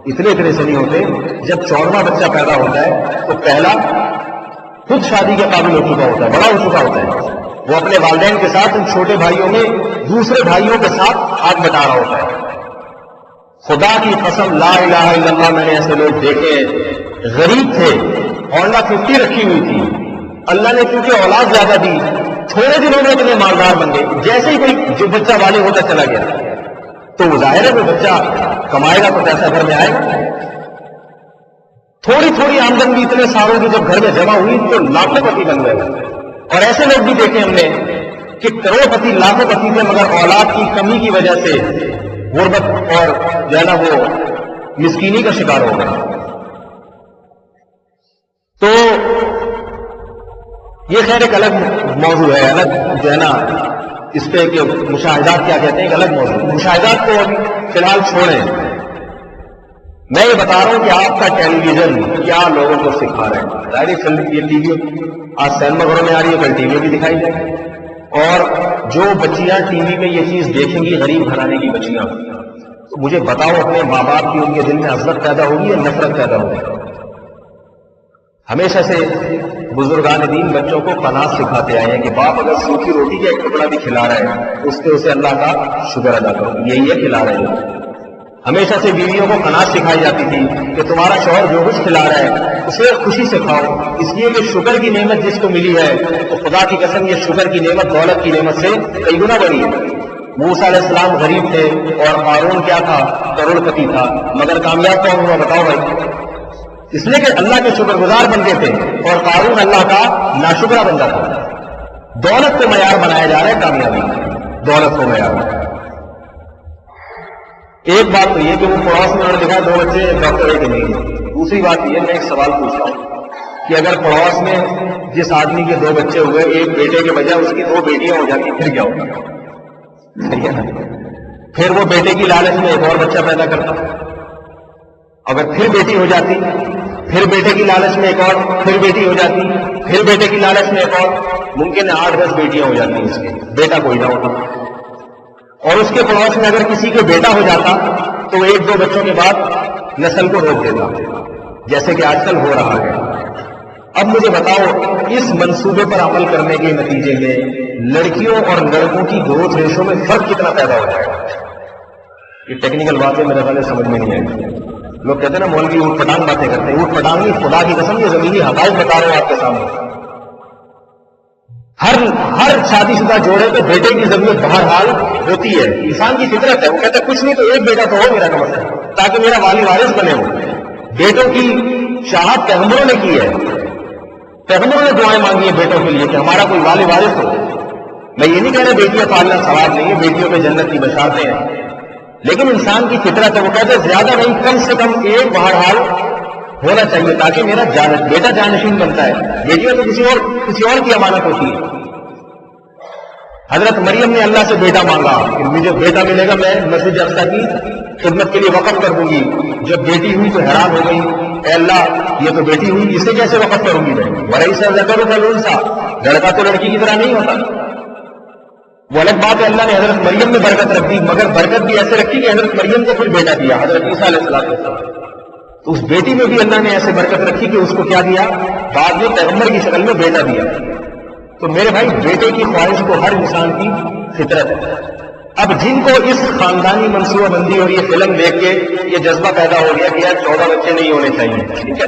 اتنے سے نہیں ہوتے. جب 14واں بچہ پیدا ہوتا ہے تو پہلا خود شادی کے قابل ہو چکا ہوتا ہے، بڑا ہو چکا ہوتا ہے. وہ اپنے والدین کے ساتھ ان چھوٹے بھائیوں میں دوسرے بھائیوں کے ساتھ ہاتھ بٹا رہا ہوتا ہے. خدا کی قسم لا الہ الا اللہ، میں نے ایسے لوگ دیکھے غریب تھے، ہونڈا 50 رکھی ہوئی تھی، اللہ نے کیونکہ اولاد زیادہ دی تھوڑے دنوں میں اتنے مالدار بن گئے. جیسے ہی کوئی جو بچہ والے ہوتا چلا گیا تو وہ ظاہر ہے وہ بچہ کمائے گا تو پیسہ گھر میں آئے گا. تھوڑی آمدن بھی اتنے سالوں کی جب گھر میں جمع ہوئی تو لاکھوں پتی بن گئے. اور ایسے لوگ بھی دیکھے ہم نے کہ کروڑ پتی لاکھوں پتی تھے مگر اولاد کی کمی کی وجہ سے غربت اور جو ہے نا وہ مسکینی کا شکار ہو گئے. تو یہ خیر ایک الگ موضوع ہے، الگ جو ہے نا اس پہ کہ مشاہدات کیا کہتے ہیں، ایک الگ موضوع. مشاہدات کو فی الحال چھوڑیں. میں یہ بتا رہا ہوں کہ آپ کا ٹیلی ویژن کیا لوگوں کو سکھا رہے ہیں. ظاہر فلم یہ ٹی وی آج سینما گھروں میں آ رہی ہے، کل ٹی وی بھی دکھائی جائے گی. اور جو بچیاں ٹی وی میں یہ چیز دیکھیں گی، غریب گھرانے کی بچیاں، تو مجھے بتاؤ اپنے ماں باپ کی ان کے دل میں عزت پیدا ہوگی یا نفرت پیدا ہوگی؟ ہمیشہ سے بزرگان دین بچوں کو قناعت سکھاتے آئے ہیں کہ باپ اگر سوکھی روٹی کا ایک ٹکڑا بھی کھلا رہا ہے اس پہ اسے اللہ کا شکر ادا کرو، یہی ہے کھلا رہے ہیں. ہمیشہ سے بیویوں کو قناعت سکھائی جاتی تھی کہ تمہارا شوہر جو کچھ کھلا رہا ہے اسے خوشی سے کھاؤ، اس لیے کہ شکر کی نعمت جس کو ملی ہے تو خدا کی قسم یہ شکر کی نعمت دولت کی نعمت سے کئی گنا بڑی ہے. موسیٰ علیہ السلام غریب تھے اور قارون کیا تھا، کروڑ پتی تھا، مگر کامیاب کون ہوا بتاؤ بھائی؟ اس لیے کہ اللہ کے شکر گزار بندے تھے اور قارون اللہ کا ناشکرہ بندہ تھا. دولت کو معیار بنایا جا رہا ہے، کامیابی دولت کو معیار. ایک بات تو یہ کہ وہ پڑوس میں انہوں نے دیکھا 2 بچے ڈاکٹر ہے کہ نہیں. دوسری بات یہ میں ایک سوال پوچھتا ہوں کہ اگر پڑوس میں جس آدمی کے 2 بچے ہوئے، ایک بیٹے کے بجائے اس کی 2 بیٹیاں ہو جاتی پھر کیا ہوگا؟ صحیح ہے نا؟ پھر وہ بیٹے کی لالچ میں ایک اور بچہ پیدا کرتا. اگر پھر بیٹی ہو جاتی، پھر بیٹے کی لالچ میں ایک اور، پھر بیٹی ہو جاتی، پھر بیٹے کی لالچ میں ایک اور، ممکن ہے 8-10 بیٹیاں ہو جاتی اس کے، بیٹا کوئی نہ ہوتا۔ اور اس کے پڑوس میں اگر کسی کے بیٹا ہو جاتا تو 1-2 بچوں کے بعد نسل کو روک دیتا، جیسے کہ آج کل ہو رہا ہے۔ اب مجھے بتاؤ اس منصوبے پر عمل کرنے کے نتیجے میں لڑکیوں اور لڑکوں کی گروتھ ریشو میں فرق کتنا پیدا ہو جائے گا؟ یہ ٹیکنیکل باتیں میرے خیال سمجھ میں نہیں آئی۔ لوگ کہتے ہیں نا مولوی اوٹ پٹانگ باتیں کرتے ہیں، اوٹ پٹانگ نہیں، خدا کی قسم یہ زمینی حقائق بتا رہے ہیں آپ کے سامنے۔ ہر شادی شدہ جوڑے پہ بیٹے کی ضرورت بہرحال ہوتی ہے، انسان کی فطرت ہے۔ وہ کہتا ہے کچھ نہیں تو ایک بیٹا تو ہو میرا کم از کم، تاکہ میرا والی وارث بنے ہو۔ بیٹوں کی چاہت پیغمبروں نے کی ہے، پیغمبروں نے دعائیں مانگی ہیں بیٹوں کے لیے کہ ہمارا کوئی والی وارث ہو۔ میں یہ نہیں کہہ رہا بیٹیاں پالنا ثواب نہیں ہے، بیٹیوں پہ جنت کی بشارتیں ہیں، لیکن انسان کی فطرت ہے، وہ کہتے ہیں زیادہ نہیں کم سے کم ایک بہرحال ہونا چاہیے تاکہ میرا بیٹا جانشین بنتا ہے۔ بیٹیاں تو کسی اور کی امانت ہوتی ہے۔ حضرت مریم نے اللہ سے بیٹا مانگا کہ مجھے بیٹا ملے گا، میں مسجد اقصی کی خدمت کے لیے وقف کر دوں گی۔ جب بیٹی ہوئی تو حیران ہو گئی، اے اللہ یہ تو بیٹی ہوئی، اسے کیسے وقف کروں گی میں؟ وَلَيْسَ الذَّكَرُ كَالْأُنثَىٰ، لڑکا تو لڑکی کی طرح نہیں ہوتا۔ وہ الگ بات ہے، اللہ نے حضرت مریم میں برکت رکھ دی، مگر برکت بھی ایسے رکھی کہ حضرت مریم کو پھر بیٹا دیا، حضرت عیسیٰ علیہ السلام۔ تو اس بیٹی میں بھی اللہ نے ایسے برکت رکھی کہ اس کو کیا دیا؟ بعد میں پیغمبر کی شکل میں بیٹا دیا۔ تو میرے بھائی بیٹے کی خواہش تو ہر انسان کی فطرت ہے۔ اب جن کو اس خاندانی منصوبہ بندی اور یہ فلم دیکھ کے یہ جذبہ پیدا ہو گیا کہ یار 14 بچے نہیں ہونے چاہیے، ٹھیک ہے،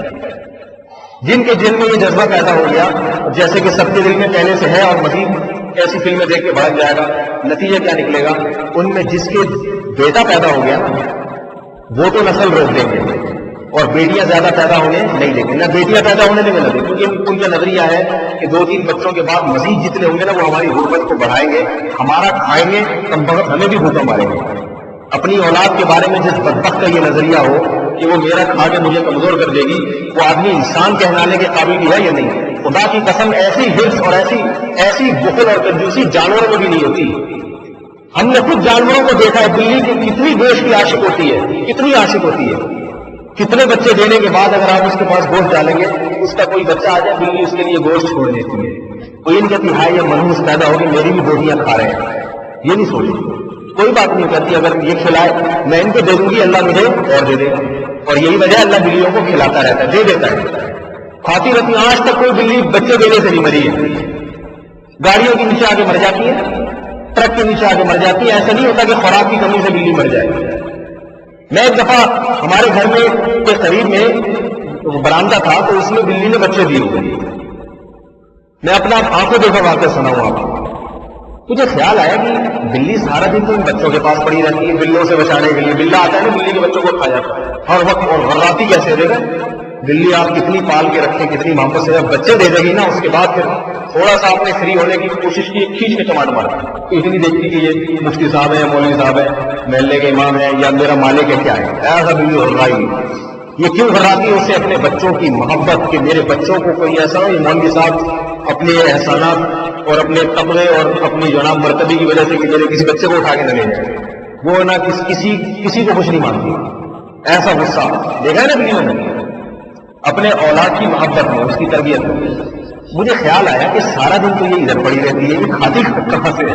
جن کے دل میں یہ جذبہ پیدا ہو گیا، جیسے کہ سب کے دل میں پہلے سے ہے اور مزید ایسی فلمیں دیکھ کے بھڑک جائے گا، نتیجہ کیا نکلے گا؟ ان میں جس کے بیٹا پیدا ہو گیا وہ تو نسل روک دیں گے اور بیٹیاں زیادہ پیدا ہونے نہیں دیں گے، نہ بیٹیاں پیدا ہونے دیں گے نہ، کیونکہ ان کا نظریہ ہے کہ 2-3 بچوں کے بعد مزید جتنے ہوں گے نا وہ ہماری غربت کو بڑھائیں گے، ہمارا کھائیں گے، کم بخت ہمیں بھی بھوکا ماریں گے۔ اپنی اولاد کے بارے میں جس بدبخت کا یہ نظریہ ہو کہ وہ میرا کھا کے مجھے کمزور کر دے گی، وہ آدمی انسان کہلانے کے قابل بھی ہے یا نہیں؟ خدا کی قسم ایسی حرص اور ایسی بخل اور کنجوسی جانوروں میں بھی نہیں ہوتی۔ ہم نے خود جانوروں کو دیکھا ہے، بلی کی کتنی گوشت کی عاشق ہوتی ہے، کتنی عاشق ہوتی ہے، کتنے بچے دینے کے بعد اگر آپ اس کے پاس گوشت ڈالیں گے، اس کا کوئی بچہ آ جائے بلی اس کے لیے گوشت چھوڑ دیتی ہے۔ کوئی ان کہتی ہے یہ منحوس پیدا ہوگی، میری بھی بوٹیاں کھا رہے ہیں، یہ نہیں سوچتی، کوئی بات نہیں کہتی اگر یہ کھلائے میں ان کو دے دوں گی، اللہ مجھے اور دے دے گا۔ اور یہی وجہ اللہ بلیوں کو کھلاتا رہتا ہے، دے دیتا ہے، کھاتی رہتی۔ آج تک کوئی بلی بچے دینے سے نہیں مری ہے، گاڑیوں کے نیچے آگے مر جاتی ہے، ٹرک کے نیچے آگے مر جاتی ہے، ایسا نہیں ہوتا کہ خوراک کی کمی سے بلی مر جائے۔ میں ایک دفعہ ہمارے گھر میں کے قریب میں برآمدہ تھا تو اس میں بلی نے بچے دیے ہوئے، میں اپنا آنکھوں دیکھا واقعہ سناؤں آپ کو۔ مجھے خیال آیا کہ بلی سارا دن تو ان بچوں کے پاس پڑی رہتی ہے، بلوں سے بچانے کے لیے بلّا آتا ہے نا، بلی کے بچوں کو کھا جاتا ہے ہر وقت، اور غراتی کیسے دے گا؟ بلی آپ کتنی پال کے رکھیں، کتنی محبت سے، جب بچے دے دے گی نا اس کے بعد پھر تھوڑا سا آپ نے فری ہونے کی کوشش کی، کھینچ کے ٹماٹر مارا، اتنی دیکھتی کہ یہ مفتی صاحب ہے یا مولوی صاحب ہے، محلے کے امام ہے یا میرا مالک ہے، کیا ہے، ایسا بلی غرائی۔ یہ کیوں غراتی ہے؟ اسے اپنے بچوں کی محبت کہ میرے بچوں کو کوئی ایسا ہو، مولوی صاحب اپنے احسانات اور اپنے تقوی اور اپنی جناب مرتبے کی وجہ سے کہ میرے کسی بچے کو اٹھا کے نہ لے جائے، وہ نہ کسی کو کچھ نہیں مانتی، ایسا غصہ دیکھا ہے نا بلیوں نے اپنے اولاد کی محبت میں، اس کی تربیت میں۔ مجھے خیال آیا کہ سارا دن تو یہ ادھر پڑی رہتی ہے، یہ کھاتی کہاں سے ہے؟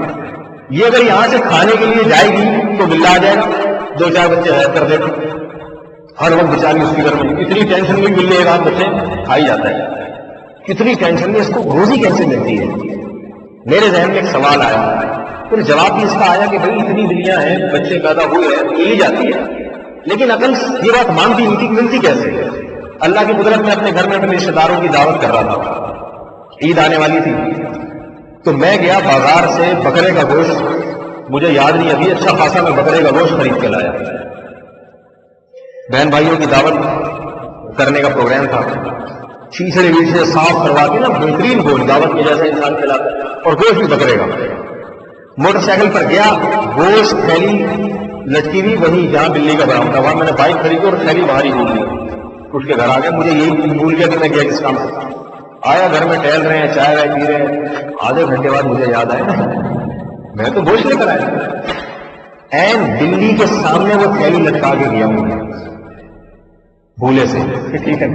یہ اگر یہاں سے کھانے کے لیے جائے گی تو بلا آ جائے گا، 2-4 بچے غائب کر دیتے، ہر وقت بیچاری اس کی گھر میں اتنی ٹینشن میں ملنے ایک آدھ بچے کھائی جاتا ہے، کتنی ٹینشن میں، اس کو روزی کیسے ملتی ہے؟ میرے ذہن میں ایک سوال آیا، پھر جواب بھی اس کا آیا کہ بھائی اتنی بلیاں ہیں، بچے پیدا ہوئے ہیں، مل ہی جاتی ہے، لیکن عقل یہ بات مانتی ملتی کیسے؟ اللہ کی قدرت میں اپنے گھر میں اپنے رشتے داروں کی دعوت کر رہا تھا، عید آنے والی تھی، تو میں گیا بازار سے بکرے کا گوشت، مجھے یاد نہیں ابھی، اچھا خاصا میں بکرے کا گوشت خرید کے لایا، بہن بھائیوں کی دعوت کرنے کا پروگرام تھا، چھیچڑے ویچڑے صاف کروا کے نا بہترین گوشت دعوت میں جیسے انسان کھلاتا ہے، اور گوشت بھی بکرے گا۔ موٹر سائیکل پر گیا، گوشت تھیلی لٹکی ہوئی وہیں جہاں بلی کا برآمدہ ہوا، میں نے بائک خریدی اور تھیلی باہر ہی بھول لی، اٹھ کے گھر آ گیا، مجھے یہی بھول گیا کہ میں گیا کس کام سے، آیا گھر میں ٹہل رہے ہیں، چائے وائے پی رہے ہیں، آدھے گھنٹے بعد مجھے یاد آیا میں تو گوشت لے کر آیا، این بلی کے سامنے وہ تھیلی لٹکا کے گیا ہوں، بھولے سے، ٹھیک ہے.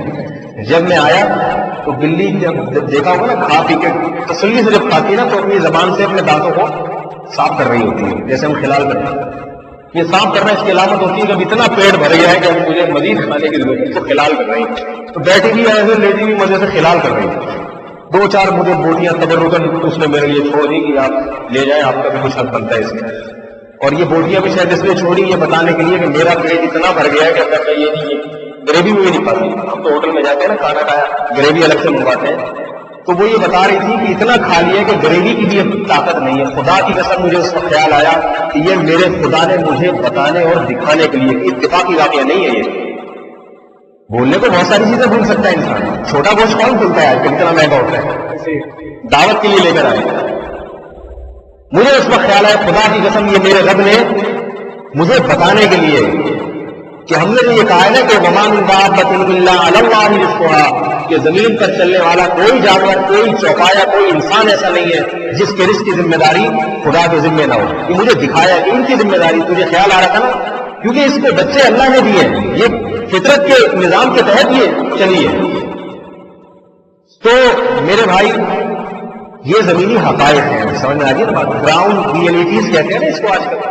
جب میں آیا تو بلی جب دیکھا ہوگا نا کھا پی کے تسلی سے جب کھاتی ہے نا تو اپنی زبان سے اپنے دانتوں کو صاف کر رہی ہوتی ہے، جیسے ہم خلال کرتے ہیں. یہ صاف کرنا اس کی علامت ہوتی ہے کہ اب اتنا پیٹ بھر گیا ہے کہ اب مجھے مزید کھانے کی ضرورت ہے، تو خلال کر رہی ہے. تو بیٹھی بھی ایسے لیٹی بھی مزے سے خلال کر رہی ہے. 2-4 مجھے بوٹیاں تبرکن اس نے میرے لیے چھوڑ دی کہ آپ لے جائیں، آپ کا بھی کچھ حق بنتا ہے اس میں. اور یہ بوٹیاں بھی شاید اس لیے چھوڑی یہ بتانے کے لیے کہ میرا پیٹ اتنا بھر گیا ہے کہ اب میں یہ نہیں گریوی بھی نہیں پاتی. ہم تو ہوٹل میں جاتے ہیں نا کھانا کھایا گریوی الگ سے منگواتے ہیں، تو وہ یہ بتا رہی تھی کہ اتنا کھا لیا کہ گریوی کی بھی اب طاقت نہیں ہے. خدا کی قسم مجھے اس وقت خیال آیا کہ یہ میرے خدا نے مجھے بتانے اور دکھانے کے لیے، اتفاقی واقعہ نہیں ہے. یہ بولنے کو بہت ساری چیزیں بھول سکتا ہے انسان، چھوٹا گوشت کون بھولتا ہے اتنا مہنگا ہوتا ہے، دعوت کے لیے لے کر آئے. مجھے اس وقت خیال آیا خدا کی قسم یہ میرے رب نے مجھے بتانے کے لیے کہ ہم نے یہ کہا ہے نا کہ ومان دابۃ الا علی اللہ رزقها، کہ زمین پر چلنے والا کوئی جانور، کوئی چوپایا، کوئی انسان ایسا نہیں ہے جس کے رزق کی ذمہ داری خدا کے ذمہ نہ ہو. یہ مجھے دکھایا کہ ان کی ذمہ داری. تجھے خیال آ رہا تھا نا کیونکہ اس کو بچے اللہ نے دیے ہیں، یہ فطرت کے نظام کے تحت یہ چلی ہے. تو میرے بھائی یہ زمینی حقائق ہیں، سمجھ میں آ گئی نا بات. گراؤنڈ ریئلٹیز کہتے ہیں نا اس کو آج کل،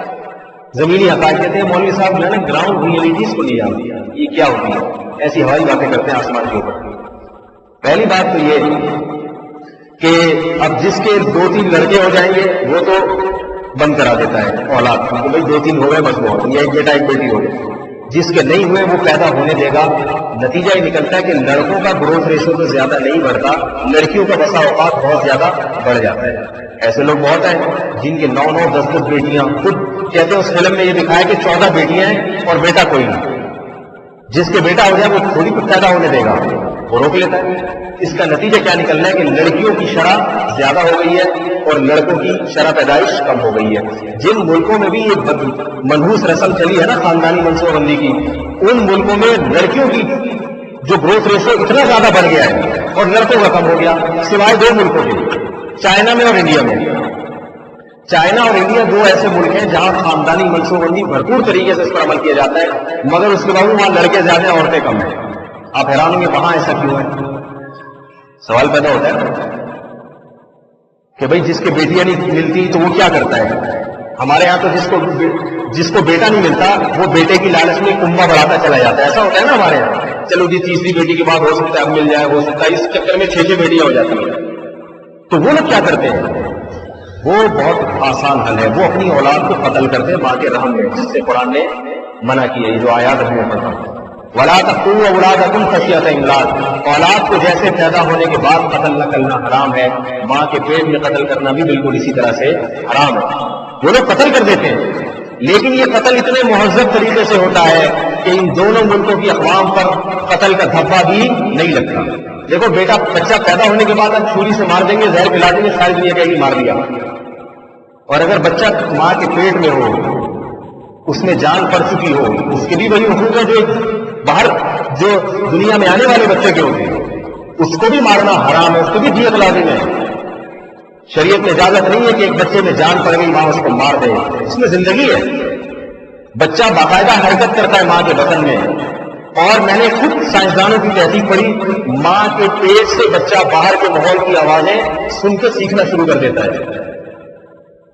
زمینی حقائق کہتے ہیں. مولوی صاحب جو ہے نا گراؤنڈ ریئلٹیز کو نہیں جانتے یہ کیا ہوتی ہے، ایسی ہوائی باتیں کرتے ہیں آسمان کے اوپر. پہلی بات تو یہ کہ اب جس کے 2-3 لڑکے ہو جائیں گے وہ تو بند کرا دیتا ہے اولاد کو، بھائی 2-3 ہو گئے بس وہ، یا ایک بیٹا ایک بیٹی ہو گئے. جس کے نہیں ہوئے وہ پیدا ہونے دے گا. نتیجہ یہ نکلتا ہے کہ لڑکوں کا گروتھ ریشو تو زیادہ نہیں بڑھتا، لڑکیوں کا بسا اوقات بہت زیادہ بڑھ جاتا ہے. ایسے لوگ بہت ہیں جن کے 9-9 10-10 بیٹیاں. خود کہتے ہیں اس فلم میں یہ دکھایا کہ 14 بیٹیاں ہیں اور بیٹا کوئی نہیں. جس کے بیٹا ہو جائے وہ تھوڑی کچھ پیدا ہونے دے گا، وہ روک لیتا ہے. اس کا نتیجہ کیا نکلنا ہے کہ لڑکیوں کی شرح زیادہ ہو گئی ہے اور لڑکوں کی شرح پیدائش کم ہو گئی ہے. جن ملکوں میں بھی یہ منحوس رسم چلی ہے نا خاندانی منصوبہ بندی کی، ان ملکوں میں لڑکیوں کی جو گروتھ ریشو اتنا زیادہ بڑھ گیا ہے اور لڑکوں کا کم ہو گیا، سوائے 2 ملکوں کے، چائنا میں اور انڈیا میں. چائنا اور انڈیا 2 ایسے ملک ہیں جہاں خاندانی منصوبہ بندی بھرپور طریقے سے اس پر عمل کیا جاتا ہے، مگر اس کے باوجود وہاں لڑکے زیادہ ہیں عورتیں کم ہیں. آپ حیران ہوں گے وہاں ایسا کیوں ہے؟ سوال پیدا ہوتا ہے کہ بھئی جس کے بیٹیاں نہیں ملتی تو وہ کیا کرتا ہے. ہمارے ہاں تو جس کو بیٹا نہیں ملتا وہ بیٹے کی لالچ میں کنبا بڑھاتا چلا جاتا ہے. ایسا ہوتا ہے نا ہمارے یہاں، چلو جی تیسری بیٹی کے بعد ہو سکتا ہے اب مل جائے، ہو سکتا ہے، اس چکر میں 6 بیٹیاں ہو جاتی ہیں. تو وہ لوگ کیا کرتے ہیں؟ وہ بہت آسان حل ہے، وہ اپنی اولاد کو قتل کرتے ہیں ماں کے رحم میں، جس سے قرآن نے منع کی ہے. یہ جو آیات ابھی میں پڑھتا ہوں، وَلَا تَقْتُلُوا أَوْلَادَكُمْ خَشْيَةَ إِمْلَاقٍ، اولاد کو جیسے پیدا ہونے کے بعد قتل نہ کرنا حرام ہے، ماں کے پیٹ میں قتل کرنا بھی بالکل اسی طرح سے حرام ہے. وہ لوگ قتل کر دیتے ہیں، لیکن یہ قتل اتنے مہذب طریقے سے ہوتا ہے کہ ان دونوں ملکوں کی اقوام پر قتل کا دھبا بھی نہیں لگتا. دیکھو بچہ پیدا ہونے کے بعد اب چھری سے مار دیں گے، زہر پلا دیں گے، ساری دنیا کہیں گی مار دیا. اور اگر بچہ ماں کے پیٹ میں ہو، اس میں جان پڑ چکی ہو، اس کے بھی وہی حقوق ہے جو باہر جو دنیا میں آنے والے بچے کے ہوتے ہیں، اس کو بھی مارنا حرام ہے، اس کو بھی دیت لازم ہے. شریعت میں اجازت نہیں ہے کہ ایک بچے میں جان پڑ گئی ماں اس کو مار دے، اس میں زندگی ہے. بچہ باقاعدہ حرکت کرتا ہے ماں کے بطن میں، اور میں نے خود سائنسدانوں کی تحقیق پڑھی، ماں کے پیٹ سے بچہ باہر کے ماحول کی آوازیں سن کے سیکھنا شروع کر دیتا ہے.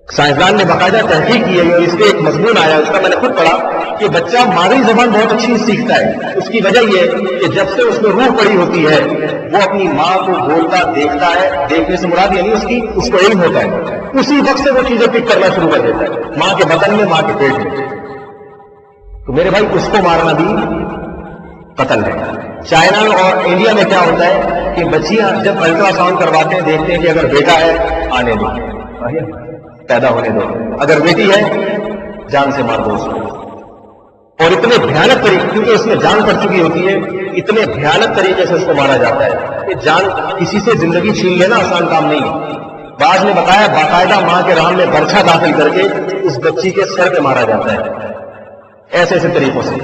سائنسدان نے باقاعدہ تحقیق کی ہے اور اس پہ ایک مضمون آیا، اس کا میں نے خود پڑھا کہ بچہ مادری زبان بہت اچھی سیکھتا ہے. اس کی وجہ یہ کہ جب سے اس میں روح پڑی ہوتی ہے وہ اپنی ماں کو بولتا دیکھتا ہے، دیکھنے سے مراد یعنی اس کو علم ہوتا ہے، اسی وقت سے وہ چیزیں پک کرنا شروع کر دیتا ہے ماں کے بدن میں، ماں کے پیٹ میں. تو میرے بھائی اس کو مارنا بھی قتل ہے. چائنا اور انڈیا میں کیا ہوتا ہے کہ بچیاں جب الٹرا ساؤنڈ کرواتے ہیں دیکھتے ہیں کہ اگر بیٹا ہے آنے دو، پیدا ہونے دو، اگر بیٹی ہے جان سے مار دو اس کو. اور اتنے بھیانک طریقے، کیونکہ اس میں جان پڑ چکی ہوتی ہے، اتنے بھیانک طریقے سے اس کو مارا جاتا ہے کہ جان کسی سے زندگی چھین لینا آسان کام نہیں ہے. بعض نے بتایا باقاعدہ ماں کے رحم میں برچھا داخل کر کے اس بچی کے سر پہ مارا جاتا ہے. ایسے ایسے طریقوں سے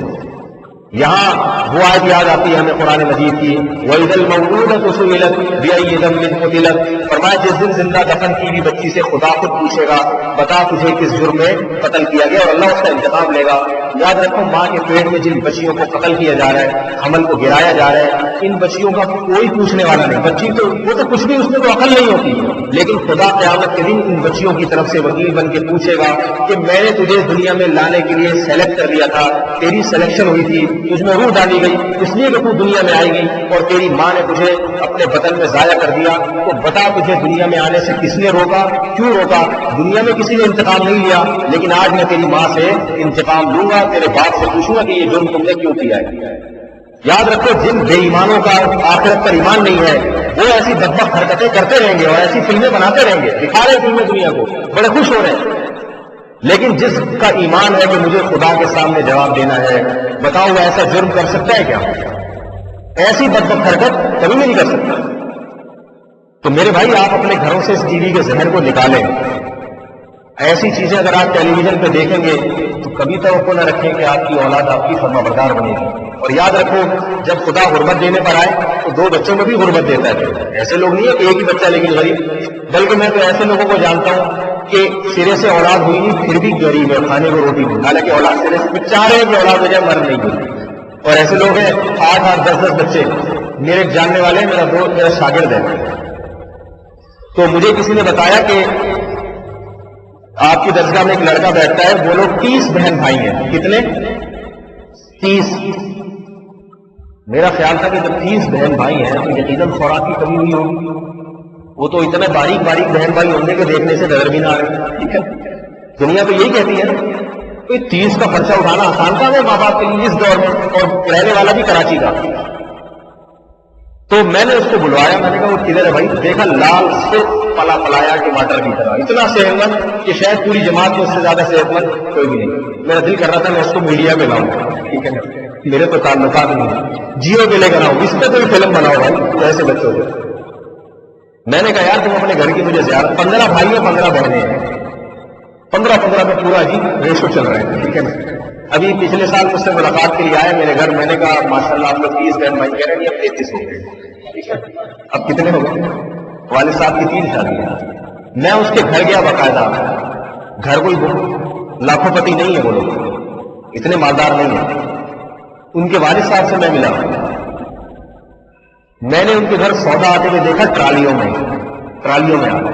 یہاں وہ آیت یاد آتی ہے ہمیں قرآن مجید کی، وَإِذَا الْمَوْءُودَةُ سُئِلَتْ بِأَيِّ ذَنبٍ قُتِلَتْ، فرمایا جس دن زندہ دفن کی ہوئی بچی سے خدا خود پوچھے گا بتا تجھے کس جرم میں قتل کیا گیا، اور اللہ اس کا انتقام لے گا۔ یاد رکھو ماں کے پیٹ میں جن بچیوں کو قتل کیا جا رہا ہے، حمل کو گرایا جا رہا ہے، ان بچیوں کا کوئی پوچھنے والا نہیں، بچی تو وہ تو کچھ بھی اس میں تو عقل نہیں ہوتی، لیکن خدا قیامت کے دن ان بچیوں کی طرف سے وکیل بن کے پوچھے گا کہ میں نے تجھے دنیا میں لانے کے لیے سلیکٹ کر لیا تھا، تیری سلیکشن ہوئی تھی، تجھ میں روح ڈالی گئی اس لیے کہ تو دنیا میں آئے گی، اور تیری ماں نے تجھے اپنے بطن میں ضائع کر دیا، تو بتا تجھے دنیا میں آنے سے کس نے روکا، کیوں روکا؟ دنیا میں کسی نے انتقام نہیں لیا، لیکن آج میں تیری ماں سے انتقام لوں گا، تیرے باپ سے پوچھوں گا کہ یہ جرم تم نے کیوں کیا ہے۔ یاد رکھو جن بے ایمانوں کا آخرت پر ایمان نہیں ہے وہ ایسی بدبخت حرکتیں کرتے رہیں گے اور ایسی فلمیں بناتے رہیں گے، دکھا رہے فلمیں دنیا کو، بڑے خوش ہو رہے ہیں، لیکن جس کا ایمان ہے کہ مجھے خدا کے سامنے جواب دینا ہے، بتاؤ وہ ایسا جرم کر سکتا ہے کیا؟ ایسی بدبخت حرکت کبھی نہیں کر سکتا۔ تو میرے بھائی آپ اپنے گھروں سے اس ٹی وی کے زہر کو نکالیں، ایسی چیزیں اگر آپ ٹیلی ویژن پہ دیکھیں گے تو کبھی توقع نہ رکھیں کہ آپ کی اولاد آپ کی فرما بردار بنے گی، اور یاد رکھو جب خدا غربت دینے پر آئے تو دو بچوں میں بھی غربت دیتا ہے، ایسے لوگ نہیں ہے کہ ایک ہی بچہ لیکن غریب، بلکہ میں تو ایسے لوگوں کو جانتا ہوں کہ سرے سے اولاد ہوئی نہیں پھر بھی غریب ہے، کھانے کو روٹی نہیں، حالانکہ اولاد سرے سے چاہ رہے ہیں کہ اولاد ہو جائے مر نہیں ہوئی، اور ایسے لوگ ہیں 8-8 10-10 بچے۔ میرے ایک جاننے والے میرا دوست میرا شاگرد ہے، تو مجھے کسی نے بتایا کہ آپ کی درسگاہ میں ایک لڑکا بیٹھتا ہے، وہ لوگ 30 بہن بھائی ہیں، کتنے؟ 30۔ میرا خیال تھا کہ جب 30 بہن بھائی ہیں تو یقیناً خوراک کی کمی نہیں ہوگی، وہ تو اتنے باریک باریک بہن بھائی ہونے کے دیکھنے سے نظر بھی نہ آ رہے، ٹھیک ہے؟ دنیا تو یہی کہتی ہے نا، کوئی 30 کا خرچہ اٹھانا آسان کام ہے ماں باپ کے لیے اس دور میں، اور رہنے والا بھی کراچی کا۔ تو میں نے اس کو بلوایا، میں نے کہا وہ کدھر ہے بھائی؟ دیکھا لال سے پلا پلایا ٹماٹر کی طرح، اتنا صحت مند کہ شاید پوری جماعت میں اس سے زیادہ صحت مند کوئی بھی نہیں۔ میرا دل کر رہا تھا میں اس کو میڈیا پہ لاؤں، ٹھیک ہے نا، میرے تو تعلقات نہیں، جیو پہ لے کر آؤں، اس پہ کوئی فلم بناؤ بھائی ایسے بچوں کو۔ میں نے کہا یار تم اپنے گھر کی مجھے زیارت، 15 بھائی ہیں 15 بہنیں ہیں، 15 میں پورا جی ریشو چل رہا ہے، ٹھیک ہے نا۔ ابھی پچھلے سال مجھ سے ملاقات کے لیے آئے میرے گھر، میں نے کہا ماشاء اللہ آپ لوگ 30 بہن بھائی کہہ رہے ہیں، اب 33 ہو گئے، ٹھیک ہے، اب کتنے ہو گئے؟ والد صاحب کی 3 شادیاں۔ میں اس کے گھر گیا باقاعدہ، گھر کوئی لاکھوں پتی نہیں ہے، وہ لوگ اتنے مالدار نہیں ہیں، ان کے والد صاحب سے میں ملا، میں نے ان کے گھر سودا آتے ہوئے دیکھا ٹرالیوں میں آتے،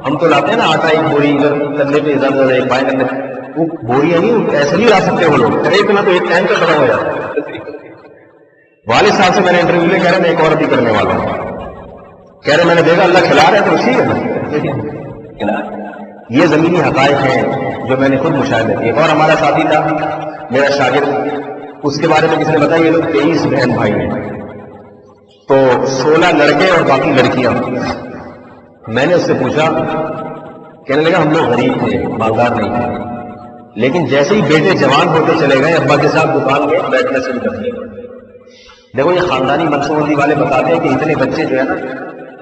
ہم تو لاتے ہیں نا آٹا ایک بوری ادھر کندھے پہ ادھر ایک بائیں کندھے، وہ بوریاں نہیں ایسے نہیں لا سکتے وہ لوگ، ایک نہ تو ایک ٹائم پہ ختم ہو جاتا ہے۔ والد صاحب سے میں نے انٹرویو لے، کہہ رہے میں ایک اور بھی کرنے والا ہوں، کہہ رہے میں نے دیکھا اللہ کھلا رہا ہے تو اسی ہے۔ یہ زمینی حقائق ہیں جو میں نے خود مشاہدہ کیے۔ اور ہمارا ساتھی تھا میرا شاگرد، اس کے بارے میں کسی نے بتایا یہ لوگ 23 بہن بھائی ہیں، تو 16 لڑکے اور باقی لڑکیاں۔ میں نے اس سے پوچھا، کہنے لگا ہم لوگ غریب تھے، مالدار نہیں تھے، لیکن جیسے ہی بیٹے جوان ہوتے چلے گئے ابا کے ساتھ دکان میں بیٹھنا شروع کر دیا۔ دیکھو یہ خاندانی منصوبندی والے بتاتے ہیں کہ اتنے بچے جو ہے نا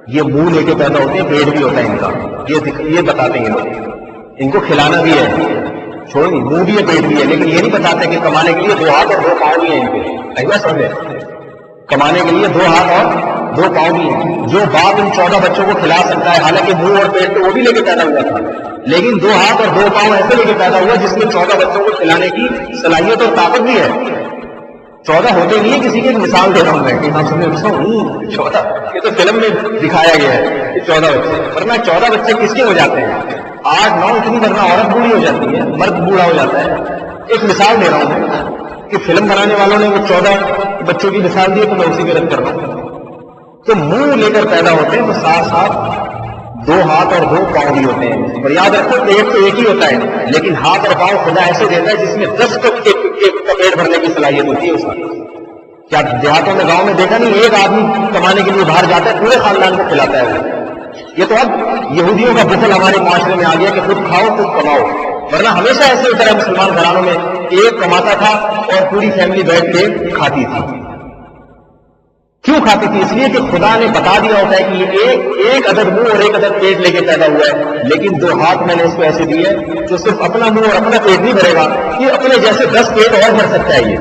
یہ منہ لے کے پیدا ہوتے ہیں، پیٹ بھی ہوتا ہے ان کا، یہ بتاتے ہیں لوگ، ان کو کھلانا بھی ہے، چھوڑ نہیں، منہ بھی ہے پیٹ بھی ہے، لیکن یہ نہیں بتاتے کہ کمانے کے لیے 2 ہاتھ اور 2 پاؤں بھی ہیں ان کے، ایسا سمجھے، کمانے کے لیے 2 ہاتھ اور 2 پاؤں بھی ہیں۔ جو باپ ان 14 بچوں کو کھلا سکتا ہے، حالانکہ منہ اور پیٹ تو وہ بھی لے کے پیدا ہوا تھا، لیکن 2 ہاتھ اور 2 پاؤں ایسے لے کے پیدا ہوا جس میں 14 بچوں کو کھلانے کی صلاحیت اور طاقت بھی ہے۔ 14 ہوتے نہیں ہے، کسی کی ایک مثال دے رہا ہوں میں کہ ہم سمجھے 14، یہ تو فلم میں دکھایا گیا ہے کہ 14 بچے، ورنہ 14 بچے کس کے ہو جاتے ہیں؟ 8-9 اتنی، ورنہ عورت بوڑھی ہو جاتی ہے، مرد بوڑھا ہو جاتا ہے۔ ایک مثال دے رہا ہوں کہ فلم بنانے والوں نے وہ 14 بچوں کی مثال دی تو میں اسی پہ رد کر رہا ہوں۔ تو منہ لے کر پیدا ہوتے ہیں تو ساتھ 2 ہاتھ اور 2 پاؤں بھی ہوتے ہیں، اور یاد رکھو پیٹ تو ایک ہی ہوتا ہے، لیکن ہاتھ اور پاؤں خدا ایسے دیتا ہے جس میں 10 تک کا پیٹ بھرنے کی صلاحیت ہوتی ہے اس کا۔ کیا دیہاتوں میں گاؤں میں دیکھا نہیں، ایک آدمی کمانے کے لیے باہر جاتا ہے پورے خاندان کو کھلاتا ہے وہ۔ یہ تو اب یہودیوں کا بخل ہمارے معاشرے میں آ گیا کہ خود کھاؤ خود کماؤ، ورنہ ہمیشہ ایسے ہوتا ہے مسلمان گھرانوں میں، ایک کماتا تھا اور پوری فیملی بیٹھ کے کھاتی تھی۔ کیوں کھاتی تھی؟ اس لیے کہ خدا نے بتا دیا ہوتا ہے کہ یہ ایک عدد منہ اور ایک عدد پیٹ لے کے پیدا ہوا ہے، لیکن 2 ہاتھ میں نے اس کو ایسے دیے جو صرف اپنا منہ اور اپنا پیٹ نہیں بھرے گا، یہ اپنے جیسے 10 پیٹ اور بھر سکتا ہے۔ یہ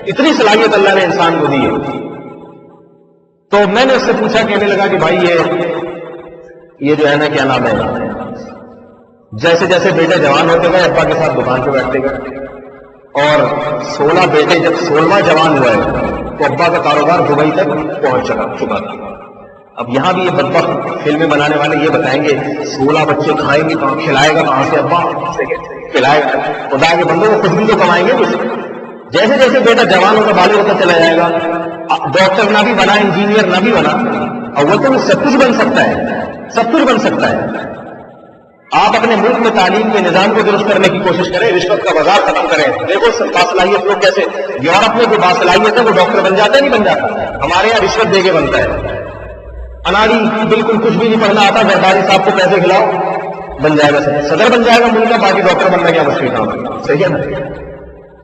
اتنی صلاحیت اللہ نے انسان کو دی ہے۔ تو میں نے اس سے پوچھا، کہنے لگا کہ بھائی یہ جو ہے نا کیا نام ہے، جیسے جیسے بیٹے جوان ہوتے گئے ابا کے ساتھ دکان پہ بیٹھتے گئے، اور 16 بیٹے جب 16واں جوان ہوا ہے تو ابا کا کاروبار دبئی تک پہنچ چکا تھا۔ اب یہاں بھی یہ بدبخت فلمیں بنانے والے یہ بتائیں گے 16 بچے کھائیں گے کہاں، کھلائے گا کہاں سے ابا، کھلائے گا خدا کے بندوں کو، خود بھی تو کمائیں گے کچھ۔ جیسے جیسے بیٹا جوان ہوتا بالغ ہوتا چلا جائے گا، ڈاکٹر نہ بھی بنا، انجینئر نہ بھی بنا، اول تو وہ سب کچھ بن سکتا ہے، سب کچھ بن سکتا ہے۔ آپ اپنے ملک میں تعلیم کے نظام کو درست کرنے کی کوشش کریں، رشوت کا بازار ختم کریں۔ دیکھو باصلاحیت لوگ کیسے، یورپ میں جو باصلاحیت ہے وہ ڈاکٹر بن جاتا ہے نہیں بن جاتا، ہمارے یہاں رشوت دے کے بنتا ہے۔ اناڑی بالکل کچھ بھی نہیں پڑھنا آتا، زرداری صاحب کو پیسے کھلاؤ بن جائے گا، صدر بن جائے گا ملک کا، باقی ڈاکٹر بننا کیا مشکل کام ہے، صحیح ہے نا؟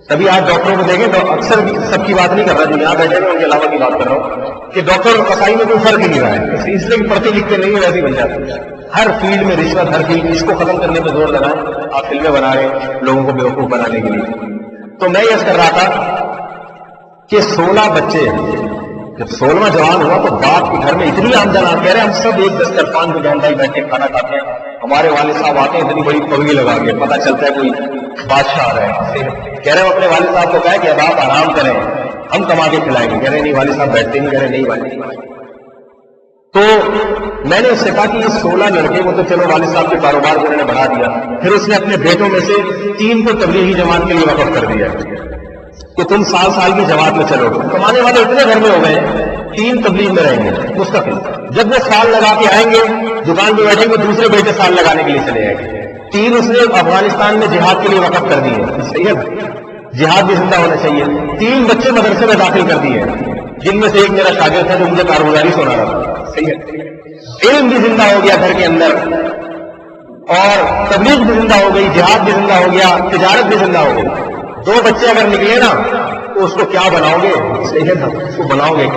تبھی آج ڈاکٹروں کو دیکھیں تو اکثر سب کی بات نہیں کر رہا، جو یہاں بیٹھے ہیں ان کے علاوہ کی بات کر رہا ہوں کہ ڈاکٹر اور کسائی میں کوئی فرق ہی نہیں رہا ہے، اس لیے پڑھتے لکھتے نہیں ویسے ہی بن جاتے ہیں۔ ہر فیلڈ میں رشوت، ہر فیلڈ، اس کو ختم کرنے پہ زور لگائیں۔ آپ فلمیں بنا رہے ہیں لوگوں کو بیوقوف بنانے کے لیے۔ تو میں یہ کر رہا تھا کہ 16 بچے، جب 16واں جوان ہوا تو باپ کے گھر میں اتنی آمدن آ، کہہ رہے ہم سب ایک دسترخوان کو جان بھائی بیٹھ کے کھانا کھاتے ہیں، ہمارے والد صاحب آتے ہیں اتنی بڑی پگڑی لگا کے، پتہ چلتا ہے کوئی بادشاہ آ رہے ہیں۔ کہہ رہے ہیں اپنے والد صاحب کو کہا کہ اب آپ آرام کریں، ہم کما کے کھلائیں گے۔ کہہ رہے نہیں والد صاحب بیٹھتے نہیں، کہہ رہے نہیں والد۔ تو میں نے اس سے کہا کہ یہ 16 لڑکے وہ تو چلو والد صاحب کے کاروبار کو انہوں نے بڑھا دیا، پھر اس نے اپنے بیٹوں میں سے 3 کو تبلیغی جماعت کے لیے وقف کر دیا کہ تم سال کی جماعت میں چلو۔ کمانے والے اتنے گھر میں ہو گئے 3 تبلیغ میں رہیں گے مستقل، جب وہ سال لگا کے آئیں گے دکان پہ بیٹھیں گے، دوسرے بیٹے سال لگانے کے لیے چلے جائیں گے۔ 3 اس نے افغانستان میں جہاد کے لیے وقف کر دیے، صحیح ہے، جہاد بھی زندہ ہونا چاہیے۔ 3 بچے مدرسے میں داخل کر دیے، جن میں سے ایک میرا شاگرد تھا جو مجھے کارگزاری سنا رہا تھا، صحیح ہے۔ علم بھی زندہ ہو گیا گھر کے اندر، اور تبلیغ بھی زندہ ہو گئی، جہاد بھی زندہ ہو گیا، تجارت بھی زندہ ہو گئی۔ 2 بچے اگر نکلے نا تو اس کو کیا بناؤ گے، صحیح ہے نا، اس کو بناؤ گے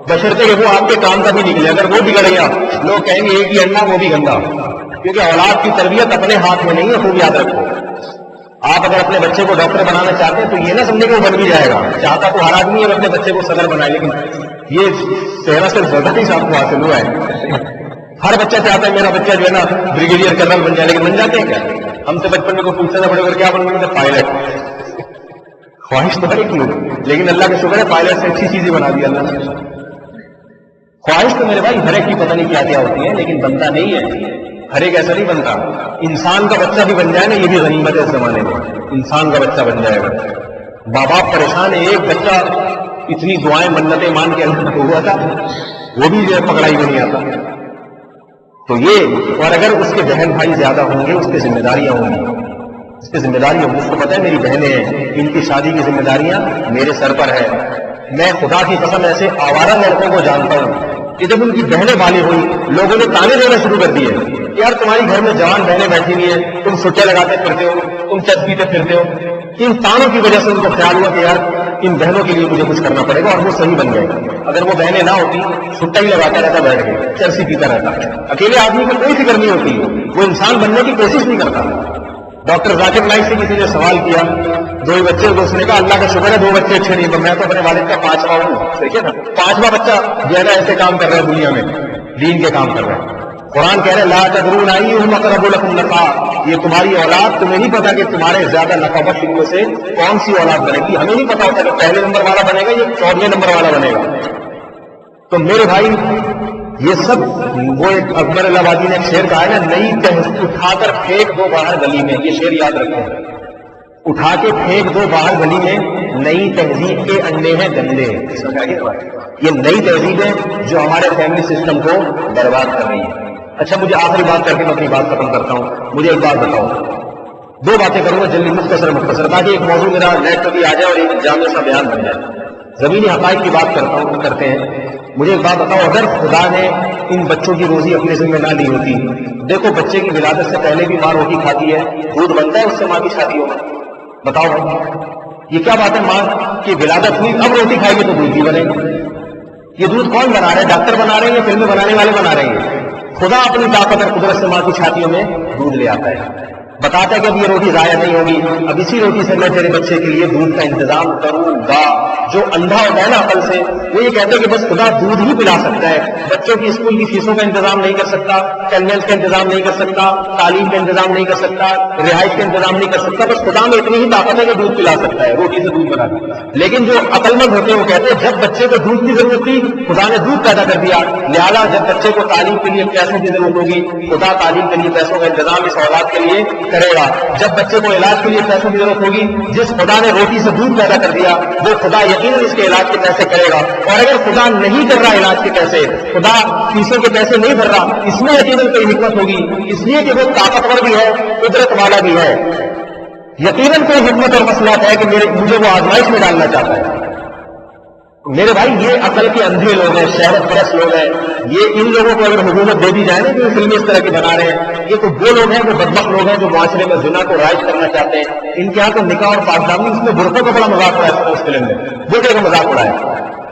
بشرطے کہ وہ آپ کے کام کا بھی نکلے۔ اگر وہ بگڑ گیا لوگ کہیں گے ایک ہی انڈا وہ بھی گندا، کیونکہ اولاد کی تربیت اپنے ہاتھ میں نہیں ہے، خوب یاد رکھو۔ آپ اگر اپنے بچے کو ڈاکٹر بنانا چاہتے ہیں تو یہ نہ سمجھے کہ وہ بن بھی جائے گا، چاہتا تو ہر آدمی ہے اپنے بچے کو صدر بنائے، لیکن یہ چہرہ صرف زیادہ ہی صاحب کو حاصل ہوا ہے۔ ہر بچہ چاہتا ہے میرا بچہ جو ہے نا بریگیڈیئر کرنل بن جائے، لیکن بن جاتے ہیں کیا؟ ہم سے بچپن میں کوئی پوچھنا نہ پڑے اور کیا بن گئے؟ پائلٹ۔ خواہش تو ہے کیوں، لیکن اللہ کا شکر ہے پائلٹ سے اچھی چیزیں بنا دی اللہ نے۔ خواہش تو میرے بھائی ہر ایک کی پتہ نہیں کیا کیا ہوتی ہے، لیکن بنتا نہیں ہے، ہر ایک ایسا نہیں بنتا۔ انسان کا بچہ بھی بن جائے نا، یہ بھی غنیمت ہے اس زمانے میں، انسان کا بچہ بن جائے گا۔ ماں باپ پریشان ہے، ایک بچہ اتنی دعائیں منتیں مان کے اللہ ہوا تھا، وہ بھی جو ہے پکڑائی میں نہیں آتا۔ تو یہ، اور اگر اس کے بہن بھائی زیادہ ہوں گے اس کی ذمہ داریاں ہوں گی، اس کی ذمہ داری ہوگی۔ اس کو پتہ ہے میری بہنیں ہیں، ان کی شادی کی ذمہ داریاں میرے سر پر ہے۔ میں خدا کی قسم ایسے آوارہ لڑکوں کو جانتا ہوں کہ جب ان کی بہنیں بالغ ہوئی لوگوں نے تانے دینا شروع کر دیے، یار تمہاری گھر میں جوان بہنیں بیٹھی ہوئی ہیں، تم سٹے لگاتے پھرتے ہو، تم چت پیتے پھرتے ہو۔ ان تانوں کی وجہ سے ان کو خیال ہوا کہ یار ان بہنوں کے لیے مجھے کچھ کرنا پڑے گا، اور وہ صحیح بن گئے۔ اگر وہ بہنیں نہ ہوتی سٹا ہی لگاتا رہتا، بیٹھ کے چرسی پیتا رہتا، اکیلے آدمی کو کوئی فکر نہیں ہوتی، وہ انسان بننے کی کوشش نہیں کرتا۔ ڈاکٹر ذاکر نائک سے کسی نے سوال کیا، 2 ہی بچے، تو اس نے کہا اللہ کا شکر ہے 2 بچے اچھے نہیں، میں تو اپنے والد کا 5واں ہوں، دیکھیے نا 5واں بچہ جو ہے نا ایسے کام کر رہا ہے دنیا میں، دین کے کام کر رہا ہے۔ قرآن کہہ رہے ہیں لا تدرون ایھم اقرب لکم نفعا، یہ تمہاری اولاد، تمہیں نہیں پتا کہ تمہارے زیادہ نفع بخش ان میں سے کون سی اولاد بنے گی، ہمیں نہیں پتا ہوتا کہ پہلے نمبر والا بنے گا یا 14ویں نمبر والا بنے گا۔ تو میرے بھائی یہ سب، وہ ایک اکبر الہ آبادی نے ایک شعر کہا ہے نا، نئی تہذیب اٹھا کر پھینک دو باہر گلی میں، یہ شعر یاد رکھیں، اٹھا کے پھینک دو باہر گلی میں، نئی تہذیب کے انڈے ہیں گندے۔ یہ نئی تہذیب ہے جو ہمارے فیملی سسٹم کو برباد کر رہی ہے۔ اچھا مجھے آخری بات کر کے میں اپنی بات ختم کرتا ہوں، مجھے ایک بات بتاؤ، 2 باتیں کروں گا جلدی، مختصر تاکہ ایک موضوع میرا نیٹ پہ بھی آ جائے اور ایک جامع سا بیان بن جائے۔ زمینی حقائق کی بات کرتے ہیں۔ مجھے ایک بات بتاؤ، اگر خدا نے ان بچوں کی روزی اپنے ذمہ نہ لی ہوتی، دیکھو بچے کی ولادت سے پہلے بھی ماں روٹی کھاتی ہے، دودھ بنتا ہے اس سے ماں کی شادی ہوگا، بتاؤ بھائی یہ کیا بات ہے؟ ماں کی ولادت ہوئی اب روٹی کھائے گی تو دودھ بھی بنے گا، یہ دودھ کون بنا رہے ہیں؟ ڈاکٹر بنا رہے ہیں یا فلمیں بنانے والے بنا رہے ہیں؟ خدا اپنی طاقت اور قدرت سے ماں کی چھاتیوں میں دودھ لے آتا ہے، بتاتا ہے کہ اب یہ روٹی ضائع نہیں ہوگی، اب اسی روٹی سے میں تیرے بچے کے لیے دودھ کا انتظام کروں گا۔ جو اندھا ہوتا ہے نا عقل سے، وہ یہ کہتے ہیں کہ بس خدا دودھ ہی پلا سکتا ہے، بچوں کی اسکول کی فیسوں کا انتظام نہیں کر سکتا، کنوینس کا انتظام نہیں کر سکتا، تعلیم کا انتظام نہیں کر سکتا، رہائش کا انتظام نہیں کر سکتا، بس خدا میں اتنی ہی طاقت ہے کہ دودھ پلا سکتا ہے، روٹی سے دودھ بنا دیا۔ لیکن جو عقل مند ہوتے ہیں وہ کہتے ہیں جب بچے کو دودھ کی ضرورت تھی خدا نے دودھ پیدا کر دیا، لہٰذا جب بچے کو تعلیم کے لیے پیسوں کی ضرورت ہوگی خدا تعلیم کے لیے پیسوں کا انتظام اس اولاد کے لیے کرے گا۔ جب بچے کو علاج کے لیے پیسوں کی ضرورت ہوگی، جس خدا نے روٹی سے دودھ پیدا کر دیا وہ خدا یقیناً اس کے علاج کے پیسے کرے گا۔ اور اگر خدا نہیں کر رہا علاج کے پیسے، خدا فیسوں کے پیسے نہیں بھر رہا، اس میں یقیناً کوئی حکمت ہوگی، اس لیے کہ وہ طاقتور بھی ہے، قدرت والا بھی ہے، یقیناً کوئی حکمت اور مصلحت ہے کہ مجھے وہ آزمائش میں ڈالنا چاہتا ہے۔ میرے بھائی یہ عقل کے اندھے لوگ ہیں، شہرت پرست لوگ ہیں، یہ ان لوگوں کو اگر حکومت دے دی جائے نا کہ فلمیں اس طرح کی بنا رہے ہیں، یہ تو وہ لوگ ہیں، وہ بدبخت لوگ ہیں جو معاشرے میں زنا کو رائج کرنا چاہتے ہیں۔ ان کے یہاں تو نکاح اور پاکدامنی، اس میں برقعوں کا بڑا مذاق اڑایا ہے، اس فلم میں برقعے کا مذاق اڑایا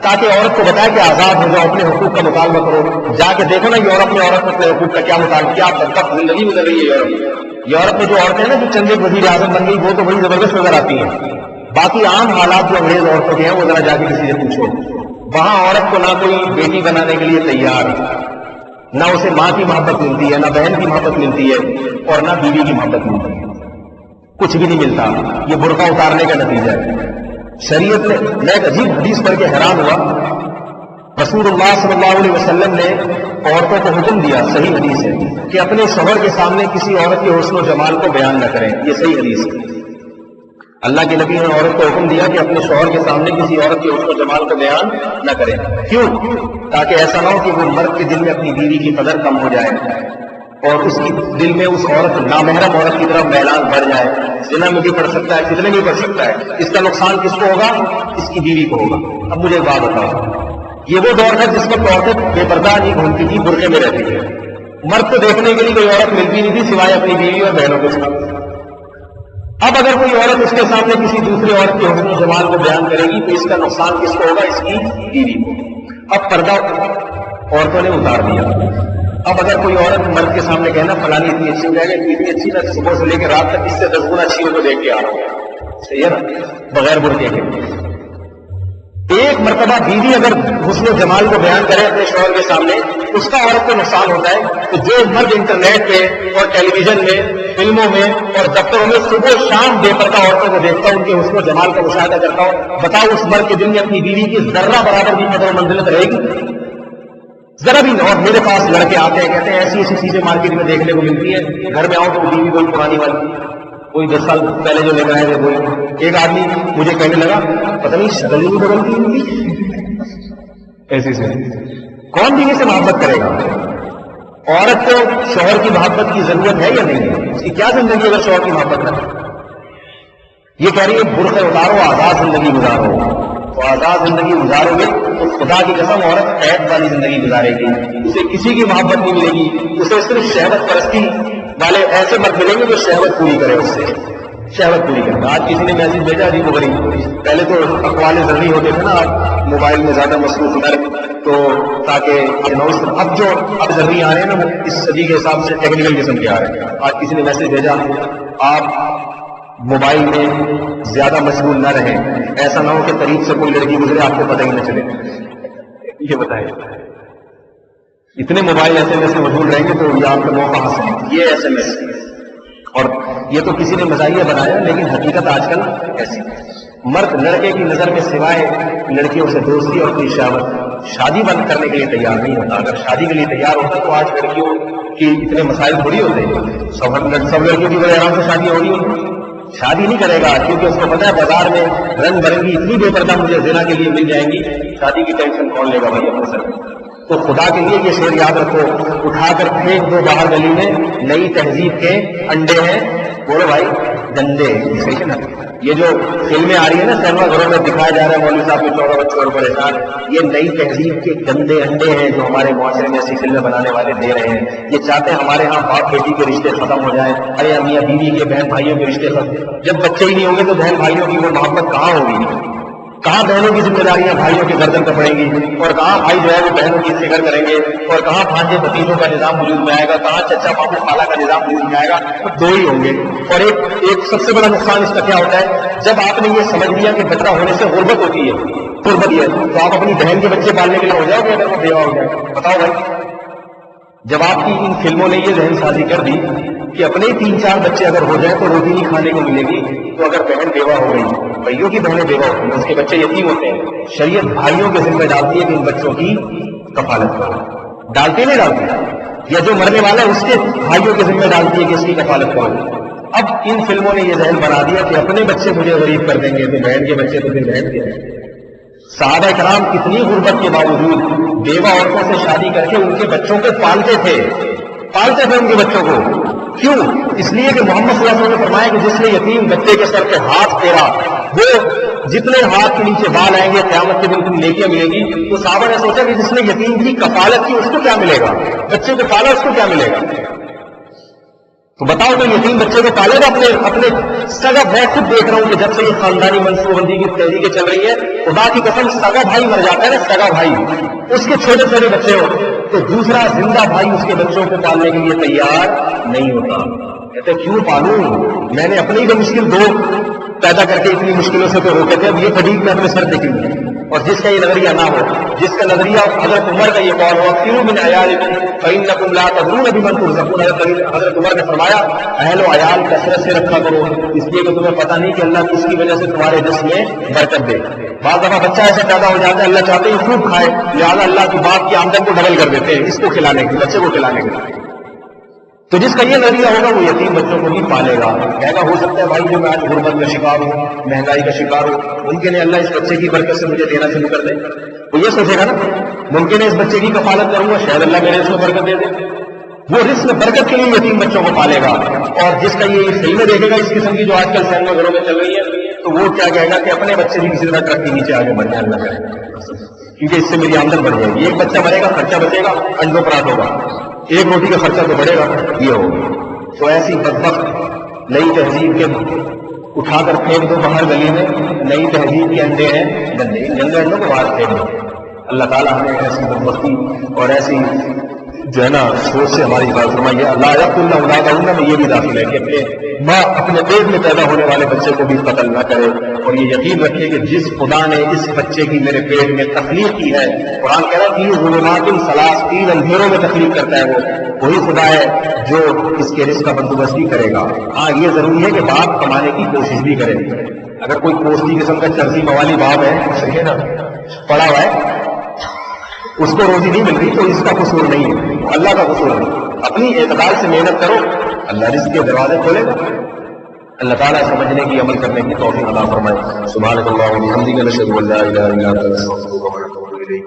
تاکہ عورت کو بتائے کہ آزاد ہو جاؤ، اپنے حقوق کا مطالبہ کرو۔ جا کے دیکھو نا یورپ میں عورت اپنے حقوق کا کیا مطالبہ، کیا بدبخت زندگی گزر رہی ہے یورپ میں۔ جو عورتیں ہیں نا جو چند وزیر اعظم بن گئی وہ تو بڑی زبردست نظر آتی ہیں، باقی عام حالات جو انگریز عورتوں کے ہیں وہ ذرا جا کے کسی سے پوچھو، وہاں عورت کو نہ کوئی بیٹی بنانے کے لیے تیار، نہ اسے ماں کی محبت ملتی ہے، نہ بہن کی محبت ملتی ہے، اور نہ بیوی کی محبت ملتی ہے، کچھ بھی نہیں ملتا۔ یہ برقع اتارنے کا نتیجہ ہے۔ شریعت میں ایک عجیب حدیث پڑھ کے حیران ہوا، رسول اللہ صلی اللہ علیہ وسلم نے عورتوں کو حکم دیا، صحیح حدیث ہے، کہ اپنے شوہر کے سامنے کسی عورت کے حسن و جمال کو بیان نہ کریں، یہ صحیح حدیث ہے۔ اللہ کے نبی نے عورت کو حکم دیا کہ اپنے شوہر کے سامنے کسی عورت کے حسن و جمال کو بیان نہ کریں، کیوں؟ تاکہ ایسا نہ ہو کہ وہ مرد کے دل میں اپنی بیوی کی قدر کم ہو جائے اور اس کی دل میں اس عورت نامحرم عورت کی طرف میلان بڑھ جائے، زنا میں بھی پڑ سکتا ہے، فتنے میں بھی پڑ سکتا ہے۔ اس کا نقصان کس کو ہوگا؟ اس کی بیوی کو ہوگا۔ اب مجھے ایک بات بتاؤ، یہ وہ دور تھا جس وقت عورتیں بے پردہ نہیں گھومتی تھی، برقعے میں رہتی تھی، مرد کو دیکھنے کے لیے کوئی عورت ملتی نہیں تھی سوائے اپنی بیوی اور بہنوں کے ساتھ۔ اب اگر کوئی عورت اس کے سامنے کسی دوسری عورت کے حسن و جمال کو بیان کرے گی تو اس کا نقصان کس کو ہوگا؟ اس کی بیوی کو۔ اب پردہ عورتوں نے اتار دیا۔ اب اگر کوئی عورت مرد کے سامنے کہنا فلانی اتنی اچھی ہو جائے گی، اتنی اچھی نہ صبح سے لے کے رات تک اس سے 10 گنا اچھی ہو تو دیکھ کے آ رہا ہوں، صحیح ہے نا، بغیر برقعے کے۔ ایک مرتبہ بیوی اگر حسن و جمال کو بیان کرے اپنے شوہر کے سامنے، اس کا عورت کو نقصان ہوتا ہے کہ جو مرد انٹرنیٹ پہ اور ٹیلی ویژن میں، فلموں میں اور دفتروں میں صبح شام بے پردہ عورتوں کو دیکھتا ہوں، ان کے حسن و جمال کا مشاہدہ کرتا ہوں، بتاؤ اس مرد کے دل میں اپنی بیوی کی ذرہ برابر بھی قدر و منزلت رہے گی؟ ذرا بھی نہیں۔ اور میرے پاس لڑکے آتے ہیں، کہتے ہیں ایسی ایسی چیزیں مارکیٹ میں دیکھنے کو ملتی ہے، گھر میں آؤ تو بیوی کوئی پرانی والی، کوئی 10 سال پہلے جو لے کر آئے تھے وہی۔ ایک آدمی مجھے کہنے لگا پتہ نہیں شکل نہیں بدلتی ان کی، ایسی سے کون بیوی سے محبت کرے گا؟ عورت کو شوہر کی محبت کی ضرورت ہے یا نہیں ہے؟ اس کی کیا زندگی اگر شوہر کی محبت نہ کرے؟ یہ کہہ رہی ہے برقعے اتارو، آزاد زندگی گزارو، تو آزاد زندگی گزارو گے تو خدا کی قسم عورت قید والی زندگی گزارے گی، اسے کسی کی محبت نہیں ملے گی، اسے صرف شہوت پرستی والے ایسے مرد ملیں گے جو شہوت پوری کرے، اس سے شہوت پوری کرے۔ آج کسی نے میسج بھیجا عجیب و غریب، پہلے تو اقوال ذرری ہوتے تھے نا، آپ موبائل میں زیادہ مصروف کر تو تاکہ اب ذرری آ رہے ہیں نا، وہ اس صدی کے حساب سے ٹیکنیکل قسم کے آ رہے ہیں۔ آج کسی نے میسج بھیجا آپ موبائل میں زیادہ مشغول نہ رہیں، ایسا نہ ہو کہ قریب سے کوئی لڑکی گزرے آپ کو پتہ ہی نہ چلے۔ یہ بتائیں، اتنے موبائل ایس ایم ایس میں مشغول رہیں گے تو یہ آپ کا موقع حاصل ہے۔ یہ ایس ایم ایس، اور یہ تو کسی نے مزاحیہ بنایا، لیکن حقیقت آج کل ایسی ہے۔ مرد لڑکے کی نظر میں سوائے لڑکیوں سے دوستی اور کوئی شادی بند کرنے کے لیے تیار نہیں ہوتا۔ اگر شادی کے لیے تیار ہوتا تو آج لڑکیوں کی اتنے مسائل تھوڑی ہوتے ہیں، سب لڑکیوں کی بڑے آرام سے شادی ہو رہی ہوتی۔ شادی نہیں کرے گا کیونکہ اس کو پتا ہے بازار میں رنگ برنگی اتنی بے پردہ مجھے زنا کے لیے مل جائیں گی، شادی کی ٹینشن کون لے گا بھائی اپنے سر میں؟ تو خدا کے لیے یہ شعر یاد رکھو، اٹھا کر پھینک دو باہر گلی میں، نئی تہذیب کے انڈے ہیں، بولو بھائی گندے۔ صحیح ہے نا؟ یہ جو فلمیں آ رہی ہیں نا سینما گھروں میں دکھایا جا رہا ہے مولوی صاحب کے چوروں بچوں اور پریشان، یہ نئی تہذیب کے گندے انڈے ہیں جو ہمارے معاشرے میں ایسی فلمیں بنانے والے دے رہے ہیں۔ یہ چاہتے ہیں ہمارے ہاں باپ بیٹی کے رشتے ختم ہو جائیں، ارے میاں بیوی کے بہن بھائیوں کے رشتے ختم۔ جب بچے ہی نہیں ہوں گے تو بہن بھائیوں کی وہ محبت کہاں ہوگی؟ کہاں بہنوں کی ذمہ داریاں بھائیوں کے گردن پر پڑیں گی، اور کہاں بھائی جو ہے وہ بہنوں کی فکر کریں گے، اور کہاں بھانجے بھتیجوں کا نظام وجود میں آئے گا، کہاں چچا پاپو خالہ کا نظام وجود میں آئے گا. دو ہی ہوں گے. اور ایک سب سے بڑا نقصان اس کا کیا ہوتا ہے، جب آپ نے یہ سمجھ لیا کہ بچہ ہونے سے غربت ہوتی ہے، غربت ہے، تو آپ اپنی بہن کے بچے پالنے کے لیے ہو جاؤ گے اگر وہ بیوہ ہو جائے. بتاؤ بھائی، جب آپ کی ان فلموں نے یہ ذہن سازی کر دی کہ اپنے 3-4 بچے اگر ہو جائیں تو روٹی نہیں کھانے کو ملے گی، تو اگر بہن بیوہ ہو گئی، بھائیوں کی بہنیں بیوہ ہوتی ہیں، اس کے بچے یتیم ہوتے ہیں، شریعت بھائیوں کے ذمہ ڈالتی ہے کہ ان بچوں کی کفالت کرو. ڈالتے نہیں ڈالتے، یا جو مرنے والا ہے اس کے بھائیوں کے ذمہ ڈالتی ہے کہ اس کی کفالت کرو. اب ان فلموں نے یہ ذہن بنا دیا کہ اپنے بچے مجھے غریب کر دیں گے تو بہن کے بچے تو پھر بہن کے ہیں. صحابہ کرام کتنی غربت کے باوجود بیوہ عورتوں سے شادی کر کے ان کے بچوں کو پالتے تھے ان کے بچوں کو. کیوں؟ اس لیے کہ محمد صلی اللہ علیہ وسلم نے فرمایا کہ جس نے یتیم بچے کے سر پہ ہاتھ پھیرا، وہ جتنے ہاتھ کے نیچے بال آئیں گے قیامت کے دن کو نیکیاں ملیں گی. تو صحابہ نے سوچا کہ جس نے یتیم کی کفالت کی اس کو کیا ملے گا، بچے کو پالا اس کو کیا ملے گا. تو بتاؤ تو یتیم بچے کو پالے گا اپنے سگا. میں خود دیکھ رہا ہوں کہ جب سے یہ خاندانی منصوبہ بندی کی تحریکیں چل رہی ہے، خدا کی قسم سگا بھائی مر جاتا ہے نا، سگا بھائی، اس کے چھوٹے چھوٹے بچے ہو تو دوسرا زندہ بھائی اس کے بچوں کو پالنے کے لیے تیار نہیں ہوتا. کہتے کیوں پالوں، میں نے اپنی تو مشکل 2 پیدا کر کے اتنی مشکلوں سے تو روکے تھے، اب یہ فٹیگ میں اپنے سر دیکھیں گے. اور جس کا یہ نظریہ نہ ہو، جس کا نظریہ حضرت عمر کا یہ قول ہوا کیوں من عیالکم فإنکم لا تدرون بمن ترزقون، حضرت عمر نے فرمایا اہل و عیال کثرت سے رکھا کرو، اس لیے کہ تمہیں پتہ نہیں کہ اللہ کس کی وجہ سے تمہارے جسم میں برکت دے. بعض دفعہ بچہ ایسا پیدا ہو جاتا ہے اللہ چاہتے ہیں خوب کھائے، لہٰذا اللہ کی باپ کی آمدن کو ڈبل کر دیتے ہیں اس کو کھلانے کے، بچے کو کھلانے کے. تو جس کا یہ نظریہ ہوگا وہ یتیم بچوں کو نہیں پالے گا. کہے گا ہو سکتا ہے بھائی جو میں آج غربت کا شکار ہوں، مہنگائی کا شکار ہوں، ممکن ہے اللہ اس بچے کی برکت سے مجھے دینا شروع کر دے. وہ یہ سوچے گا نا، ممکن ہے اس بچے کی کفالت کروں گا شاید اللہ میرے اس کو برکت دے دے. وہ رزق برکت کے لیے یتیم بچوں کو پالے گا. اور جس کا یہ فلمیں دیکھے گا اس قسم کی جو آج کل سینما گھروں میں چل رہی ہے، تو وہ کیا کہے گا کہ اپنے بچے بھی کسی طرح ٹرک کے نیچے آگے بڑھ جائے اللہ کرے، کیونکہ اس سے میری آمدن بڑھ جائے گی. ایک بچہ مرے گا خرچہ بچے گا، انڈوں پرات ہوگا، ایک روٹی کا خرچہ تو بڑھے گا، یہ ہوگا. تو ایسی بدبخت نئی تہذیب کے اٹھا کر پھینک دو باہر گلی میں، نئی تہذیب کے انڈے ہیں گندے، گندے انڈوں کو باہر پھینک دو. اللہ تعالیٰ ہمیں ایسی بدبختی اور ایسی جو ہے نا سوچ سے ہماری بات فرمائیے. اللہ یقتلن اولادہن میں یہ بھی داخل ہے کہ اپنے پیٹ میں پیدا ہونے والے بچے کو بھی قتل نہ کرے. اور یہ یقین رکھے کہ جس خدا نے اس بچے کی میرے پیٹ میں تخلیق کی ہے، قرآن کہہ رہا ہے کہ ظلمات ثلاث، 3 اندھیروں میں تخلیق کرتا ہے، وہی خدا ہے جو اس کے رزق کا بندوبست بھی کرے گا. ہاں یہ ضروری ہے کہ باپ کمانے کی کوشش بھی کرے. اگر کوئی پوسٹی قسم کا چرسی موالی باپ ہے، صحیح ہے نا، پڑا ہوا ہے، اس کو روزی نہیں مل رہی تو اس کا قصور نہیں ہے، اللہ کا قصور ہے. اپنی اعتدال سے محنت کرو، اللہ رزق کے دروازے کھولے گا. اللہ تعالیٰ سمجھنے کی عمل کرنے کی توفیق عطا فرمائے. سبحانک اللہم و بحمدک، نشہد ان لا الہ الا انت، نستغفرک و نتوب الیک.